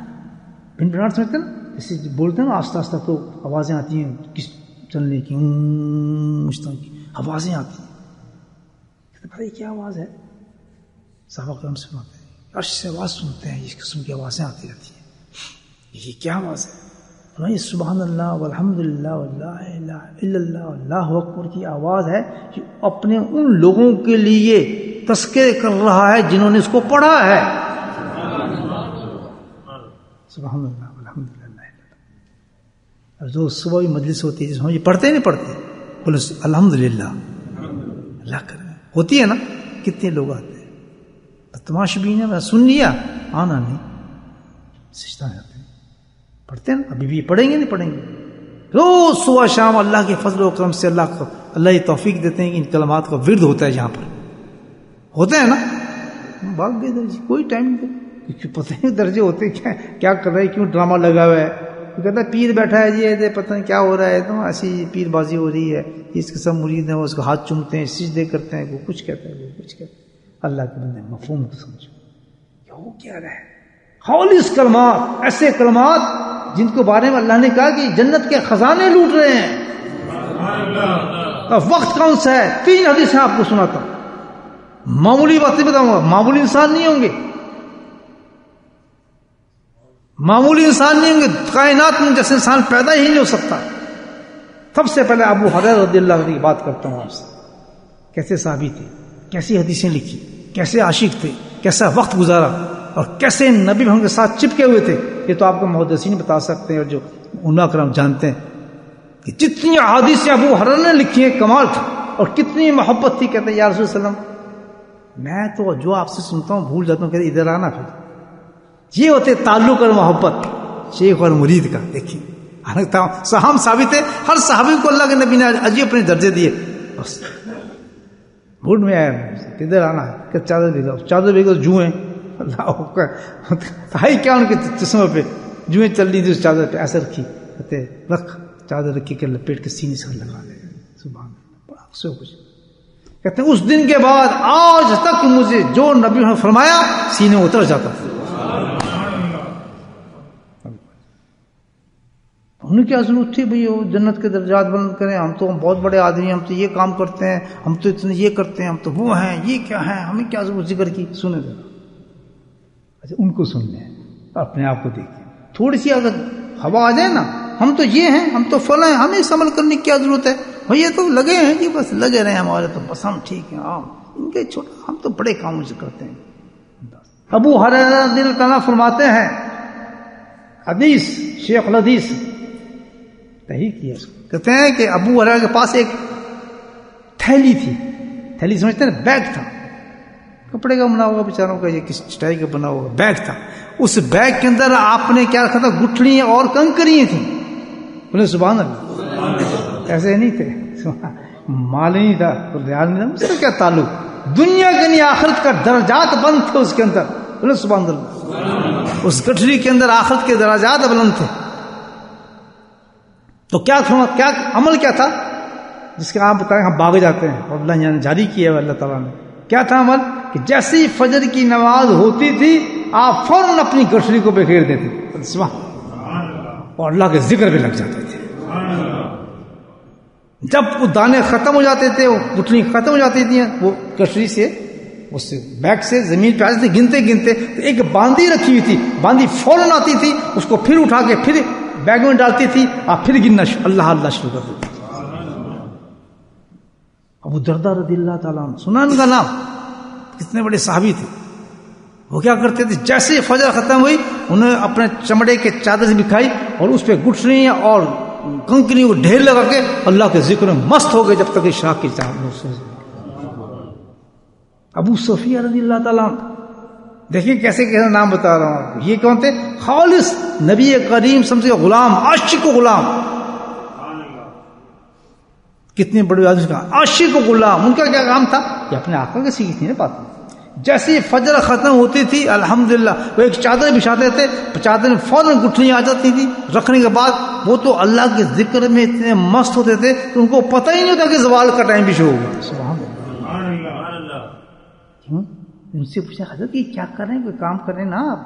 سمجھتے ہیں نا، جیسے بولتے ہیں نا آہستہ آہستہ تو آوازیں آتی ہیں کس چلنے کی، اس طرح کی آوازیں آتی ہیں. بھائی کیا آواز ہے؟ صحابہ کرام سے سناتے ہیں، عرش سے آواز سنتے ہیں، اس قسم کی آوازیں آتی رہتی ہیں، یہ کیا آواز ہے؟ یہ سبحان اللہ والحمد للہ واللا الہ الا اللہ اللہ اکبر کی آواز ہے، جو اپنے ان لوگوں کے لیے تذکرے کر رہا ہے جنہوں نے اس کو پڑھا ہے. سبحان اللہ والحمد للہ. اور جو صبح کی مجلس ہوتی ہے جس میں یہ پڑھتے نہیں پڑھتے، بولے الحمد للہ اللہ کر ہوتی ہے نا، کتنے لوگ آتے ہیں تماشبین ہے، سن لیا آنا نہیں، سجدہ جاتے ہیں، پڑھتے ہیں نا. ابھی بھی پڑھیں گے نہیں پڑھیں گے روز صبح شام. اللہ کے فضل و کرم سے اللہ یہ توفیق دیتے ہیں کہ ان کلمات کا ورد ہوتا ہے، جہاں پر ہوتا ہے نا بھاگ گئے درجے، کوئی ٹائم نہیں، پتہ نہیں درجے ہوتے کیا کر رہے ہیں، کیوں ڈرامہ لگا ہوا ہے. کہتا ہے پیر بیٹھا ہے جی، پتہ نہیں کیا ہو رہا ہے، تو ایسی پیر بازی ہو رہی ہے، اس قسم مرید ہیں وہ اس کو ہاتھ چومتے ہیں، سجدے کرتے ہیں، وہ کچھ کہتا ہے وہ کچھ کہتا ہے. اللہ کے بندے مفہوم کو سمجھو، یہ ہو کیا رہا ہے. خالص کلمات، ایسے کلمات جن کے بارے میں اللہ نے کہا کہ جنت کے خزانے لوٹ رہے ہیں. وقت کون سا ہے؟ 3 حدیثیں آپ کو سناتا ہوں، معمولی باتیں بتاؤں گا. معمولی انسان نہیں ہوں گے، معمولی انسان نہیں ہوں گے، کائنات میں جیسے انسان پیدا ہی نہیں ہو سکتا. سب سے پہلے ابو ہریرہ رضی اللہ عنہ کی بات کرتا ہوں آپ سے. کیسے صحابی تھے، کیسی حدیثیں لکھی، کیسے عاشق تھے، کیسا وقت گزارا، اور کیسے نبی محمد کے ساتھ چپکے ہوئے تھے. یہ تو آپ کو محدثین بتا سکتے ہیں، اور جو علماء کرام جانتے ہیں کہ جتنی احادیث ابو ہریرہ نے لکھی ہیں کمال تھا، اور کتنی محبت تھی. کہتے ہیں یا رسول اللہ میں تو جو آپ سے سنتا ہوں بھول جاتا ہوں، کہتے ادھر آنا. پھر یہ ہوتے تعلق اور محبت شیخ اور مرید کا. دیکھیے ہم ثابت ہے، ہر صحابی کو اللہ کے نبی نے عجیب اپنے درجے دیے. بس بھوٹ میں آیا ادھر آنا ہے کہ چادر بھیگا، چادر بھیگا جو ہیں اللہ ہائی کیا ان کے چشموں پہ جوئیں چل رہی تھی، اس چادر پہ ایسے رکھی، کہتے رکھ چادر رکھی کہ لپیٹ کے سینے سے لگا لے. سبحان اللہ، بڑا سو کچھ. کہتے ہیں اس دن کے بعد آج تک مجھے جو نبی نے فرمایا سینے اتر جاتا تھا. انہیں کیا ضرورت تھی بھئی وہ جنت کے درجات بلند کریں، ہم تو بہت بڑے آدمی ہیں، ہم تو یہ کام کرتے ہیں، ہم تو اتنے یہ کرتے ہیں، ہم تو وہ ہیں، یہ کیا ہے، ہمیں کیا ضرورت ذکر کی. سنیں ذرا، اچھا ان کو سن لیں، اپنے آپ کو دیکھیں. تھوڑی سی اگر ہوا آ جائے نا ہم تو یہ ہیں، ہم تو فلاں ہیں، ہمیں اس عمل کرنے کی کیا ضرورت ہے؟ بھائی یہ تو لگے ہیں جی، بس لگے رہے ہمارے تو بس ہم ٹھیک ہیں، ان کے چھوٹا، ہم تو بڑے کاموں سے کرتے ہیں۔ ابو ہریرہ رضی اللہ تعالیٰ فرماتے ہیں، حدیث شیخ الحدیث تحقیق کیا، کہتے ہیں کہ ابو ہریرہ کے پاس ایک تھیلی تھی، تھیلی سمجھتے ہیں نا، بیگ تھا، کپڑے کا بنا ہوگا بیچاروں کا، یہ کس چٹائی کا بنا ہوگا، بیگ تھا۔ اس بیگ کے اندر آپ نے کیا رکھا تھا؟ گٹھلیاں اور کنکریاں تھیں۔ بولے سبحان اللہ، ایسے نہیں تھے، مال نہیں تھا، ریال نہیں تھا، اس سے کیا تعلق؟ دنیا کے نہیں آخرت کا درجات بند تھے اس کے اندر۔ بولے سبحان اللہ، اس گٹھلی کے اندر آخرت کے درجات بلند تھے۔ تو کیا عمل کیا تھا جس کا آپ بتائیں ہم بھاگ جاتے ہیں، اور اللہ نے جاری کیا ہے اللہ تعالیٰ نے؟ کیا تھا عمل؟ کہ جیسے ہی فجر کی نماز ہوتی تھی آپ فوراً اپنی گٹھلی کو بکھیر دیتے اور اللہ کے ذکر پہ لگ جاتے تھے۔ جب وہ دانے ختم ہو جاتے تھے، وہ گٹھلی ختم ہو جاتی تھی، وہ گٹھلی سے اس بیگ سے زمین پہ آتے تھے، گنتے گنتے ایک باندھی رکھی ہوئی تھی، باندھی فوراً آتی تھی، اس کو پھر اٹھا کے پھر بیگ میں ڈالتی تھی، آپ پھر گننا اللہ اللہ شروع کر دیتے۔ ابو درداء رضی اللہ تعالیٰ عنہ، سنا ان کا نام، کتنے بڑے صحابی تھے۔ وہ کیا کرتے تھے؟ جیسے ہی فجر ختم ہوئی انہوں نے اپنے چمڑے کے چادر سے بکھائی اور اس پہ گٹھلیاں اور کنکریوں کو ڈھیر لگا کے اللہ کے ذکر میں مست ہو گئے جب تک عشاء کی چادر۔ ابو صفیہ رضی اللہ تعالیٰ عنہ، دیکھیے کیسے کیسے نام بتا رہا ہوں آپ کو، یہ کون تھے؟ خالص نبی کریم سمجھے غلام، عاشق و غلام، کتنے بڑے آدمی کا عاشق و غلام۔ ان کا کیا کام تھا؟ یہ اپنے آقا کے سیکھی تھی نا بات۔ جیسے ہی فجر ختم ہوتی تھی الحمدللہ وہ ایک چادر بچھاتے تھے، چادر میں فوراً گٹھلیاں آ جاتی تھی، رکھنے کے بعد وہ تو اللہ کے ذکر میں اتنے مست ہوتے تھے کہ ان کو پتہ ہی نہیں ہوتا کہ زوال کا ٹائم بھی شروع ہو گیا۔ سبحان اللہ۔ کیوں؟ ان سے پوچھا حضرت یہ کیا کر رہے ہیں؟ کوئی کام کر رہے ہیں نا آپ؟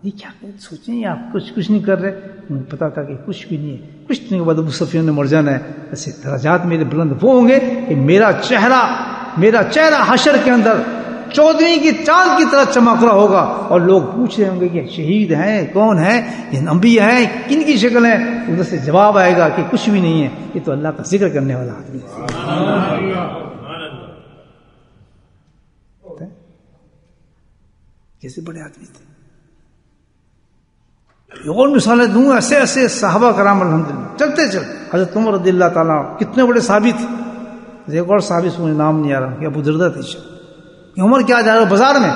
یہ کیا سوچیں یہ آپ کچھ نہیں کر رہے؟ انہیں پتا تھا کہ کچھ بھی نہیں ہے، کچھ نہیں کے بعد ابو صفیہ نے مر جانا ہے۔ ایسے درجات میرے بلند وہ ہوں گے کہ میرا چہرہ حشر کے اندر 14ویں کی چاند کی طرح چمک رہا ہوگا، اور لوگ پوچھ رہے ہوں گے کہ شہید ہیں، کون ہیں، یہ انبیاء ہیں، کن کی شکل ہے؟ ادھر سے جواب آئے گا کہ کچھ بھی نہیں ہے، یہ تو اللہ کا ذکر کرنے والا آدمی ہے۔ کیسے بڑے آدمی تھے۔ اور مثالیں دوں، ایسے ایسے صحابہ کرام الحمدللہ چلتے حضرت عمر رضی اللہ تعالیٰ کتنے بڑے صحابی تھے۔ ایک اور صحابی سے مجھے نام نہیں آ رہا کہ ابو درداء تھے۔ کہ عمر کیا جا رہا ہو بازار میں،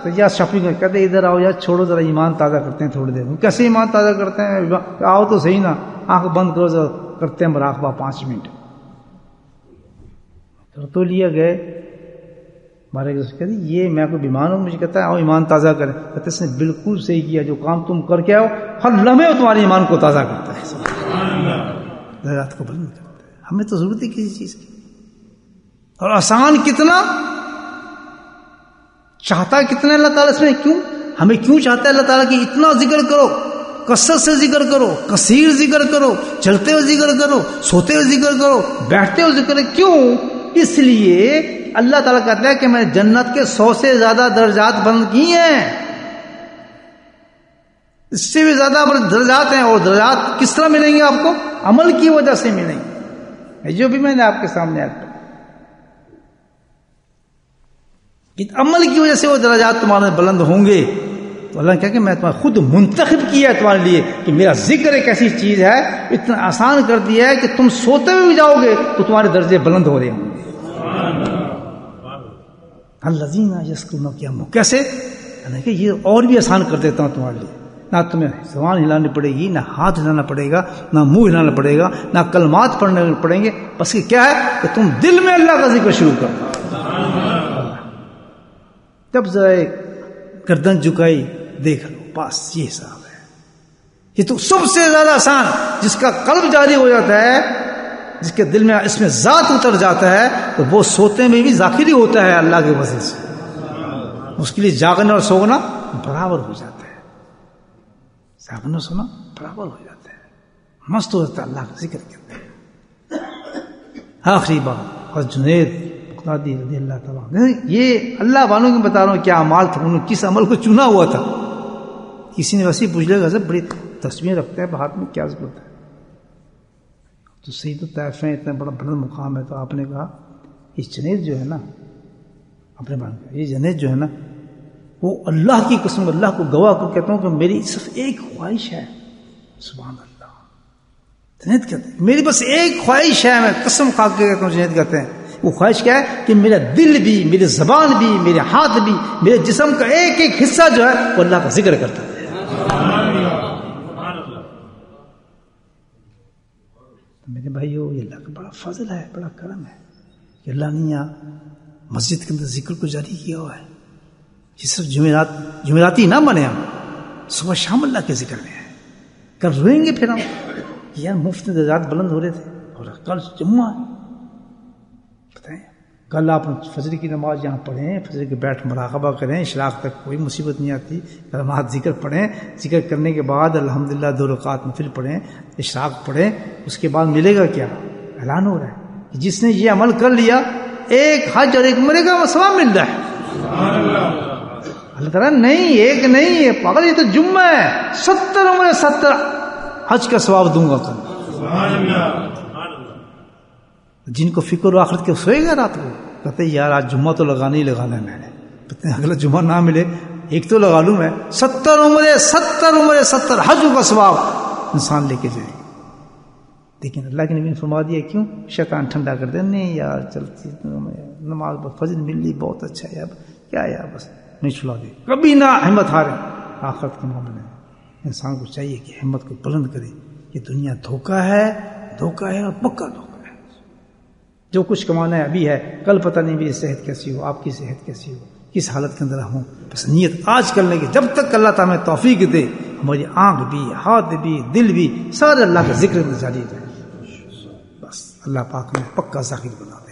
تو یا شاپنگ میں، کہتے ادھر آؤ یا چھوڑو ذرا ایمان تازہ کرتے ہیں تھوڑی دیر۔ کیسے ایمان تازہ کرتے ہیں؟ آؤ تو صحیح نا، آنکھ بند کرو ذرا، کرتے ہیں مراقبہ 5 منٹ۔ کر تو لیا گئے، ہمارے کہتے یہ میں کوئی بیمار ہوں، مجھے کہتا ہے آؤ ایمان تازہ کریں۔ کہتے اس نے بالکل صحیح کیا، جو کام تم کر کے آؤ ہر لمحے تمہارے ایمان کو تازہ کرتا ہے، درجات کو بلند کرتا ہے۔ ہمیں تو ضرورت ہے کسی چیز کی، اور آسان کتنا، چاہتا کتنا اللہ تعالیٰ اس میں، کیوں ہمیں کیوں چاہتا ہے اللہ تعالیٰ کہ اتنا ذکر کرو، کثرت سے ذکر کرو، کثیر ذکر کرو، چلتے ہوئے ذکر کرو، سوتے ہوئے ذکر کرو، بیٹھتے ہوئے ذکر کرو۔ کیوں؟ اس لیے اللہ تعالیٰ کہتا ہے کہ میں نے جنت کے 100 سے زیادہ درجات بلند کیے ہیں، اس سے بھی زیادہ بڑے درجات ہیں، اور درجات کس طرح ملیں گے آپ کو؟ عمل کی وجہ سے ملیں گے، جو بھی میں نے آپ کے سامنے آیا عمل کی وجہ سے وہ درجات تمہارے بلند ہوں گے۔ تو اللہ نے کہا کہ میں تمہیں خود منتخب کیا ہے تمہارے لیے، کہ میرا ذکر ایک ایسی چیز ہے، اتنا آسان کر دیا ہے کہ تم سوتے ہوئے بھی جاؤ گے تو تمہارے درجے بلند ہو رہے ہوں گے۔ الذین یذکرون کیا کیسے؟ کہ یہ اور بھی آسان کر دیتا ہوں تمہارے لیے، نہ تمہیں زبان ہلانی پڑے گی، نہ ہاتھ ہلانا پڑے گا، نہ منہ ہلانا پڑے گا، نہ کلمات پڑھنے پڑیں گے، بس یہ کیا ہے کہ تم دل میں اللہ کا ذکر شروع کرو۔ جب ذرا گردن جھکائی دیکھ لو، بس یہ حساب ہے۔ یہ تو سب سے زیادہ آسان، جس کا قلب جاری ہو جاتا ہے، جس کے دل میں اس میں ذات اتر جاتا ہے، تو وہ سوتے میں بھی ذاکری ہوتا ہے اللہ کے وجہ سے، اس کے لیے جاگنا اور سونا برابر ہو جاتا ہے، جاگنا اور سونا برابر ہو جاتا ہے، مست ہو جاتا ہے اللہ کا ذکر کے اندر۔ آخری بات، حضرت جنید رضی اللہ تعالیٰ، یہ اللہ والوں کی بتا رہا ہوں کیا اعمال تھا، انہوں نے کس عمل کو چنا ہوا تھا۔ کسی نے ویسے پوچھ لیا کہ بڑی تسبیح رکھتا ہے ہاتھ میں، کیا ضرورت ہے؟ تو سید الطائف ہیں، اتنا بڑا بلند مقام ہے، تو آپ نے کہا یہ جنید جو ہے نا، اپنے بارے میں، یہ جنید جو ہے نا، وہ اللہ کی قسم، اللہ کو گواہ کو کہتا ہوں کہ میری صرف ایک خواہش ہے. سبحان اللہ. جنید کہتے ہیں میری بس ایک خواہش ہے، میں قسم کھا کے کہتا ہوں، جنید کہتے ہیں وہ خواہش کیا ہے کہ میرا دل بھی، میری زبان بھی، میرے ہاتھ بھی، میرے جسم کا ایک ایک حصہ جو ہے وہ اللہ کا ذکر کرتا ہے. میرے بھائیو، یہ اللہ کا بڑا فضل ہے، بڑا کرم ہے کہ اللہ نے یہاں مسجد کے اندر ذکر کو جاری کیا ہوا ہے. یہ صرف جمعراتی نہ بنے، ہم صبح شام اللہ کے ذکر میں ہے. کل روئیں گے پھر ہم یار مفت درجات بلند ہو رہے تھے، اور کل جمعہ بتائیں. کل آپ فجر کی نماز یہاں پڑھیں، فجر کے بیٹھ مراقبہ کریں، اشراق تک کوئی مصیبت نہیں آتی. کلمات ذکر پڑھیں، ذکر کرنے کے بعد الحمدللہ 2 رکعت نفل پڑھیں، اشراق پڑھیں. اس کے بعد ملے گا کیا؟ اعلان ہو رہا ہے کہ جس نے یہ عمل کر لیا، ایک حج اور ایک عمرے کا ثواب مل رہا ہے. اللہ تعالیٰ نہیں، ایک نہیں ہے پاگل، یہ تو جمعہ ہے، 70 عمرے 70 حج کا ثواب دوں گا کل. جن کو فکر و آخرت کے سوئے گا رات کو، کہتے یار آج جمعہ تو لگانا ہی لگانا ہے، میں نے اگلا جمعہ نہ ملے ایک تو لگا لوں میں. 70 عمرے 70 حج کا ثواب انسان لے کے جائے. لیکن اللہ کے نبی نے فرما دیا، کیوں؟ شیطان ٹھنڈا کر دے، نہیں یار چلتی نماز فجر مل لی، بہت اچھا ہے، اب کیا یار بس نہیں چھلا دے. کبھی نہ ہمت ہارے. آخرت کے معاملے میں انسان کو چاہیے کہ ہمت کو بلند کرے. یہ دنیا دھوکہ ہے اور پکا دھوکہ ہے. جو کچھ کمانا ہے ابھی ہے، کل پتہ نہیں میری صحت کیسی ہو، آپ کی صحت کیسی ہو، کس حالت کے اندر ہوں. بس نیت آج کرنے کی، جب تک اللہ تعالیٰ ہمیں توفیق دے، ہماری آنکھ بھی، ہاتھ بھی، دل بھی، سارے اللہ کے ذکر میں جاری رہے. بس اللہ پاک میں پکا ذاکر بنا دے.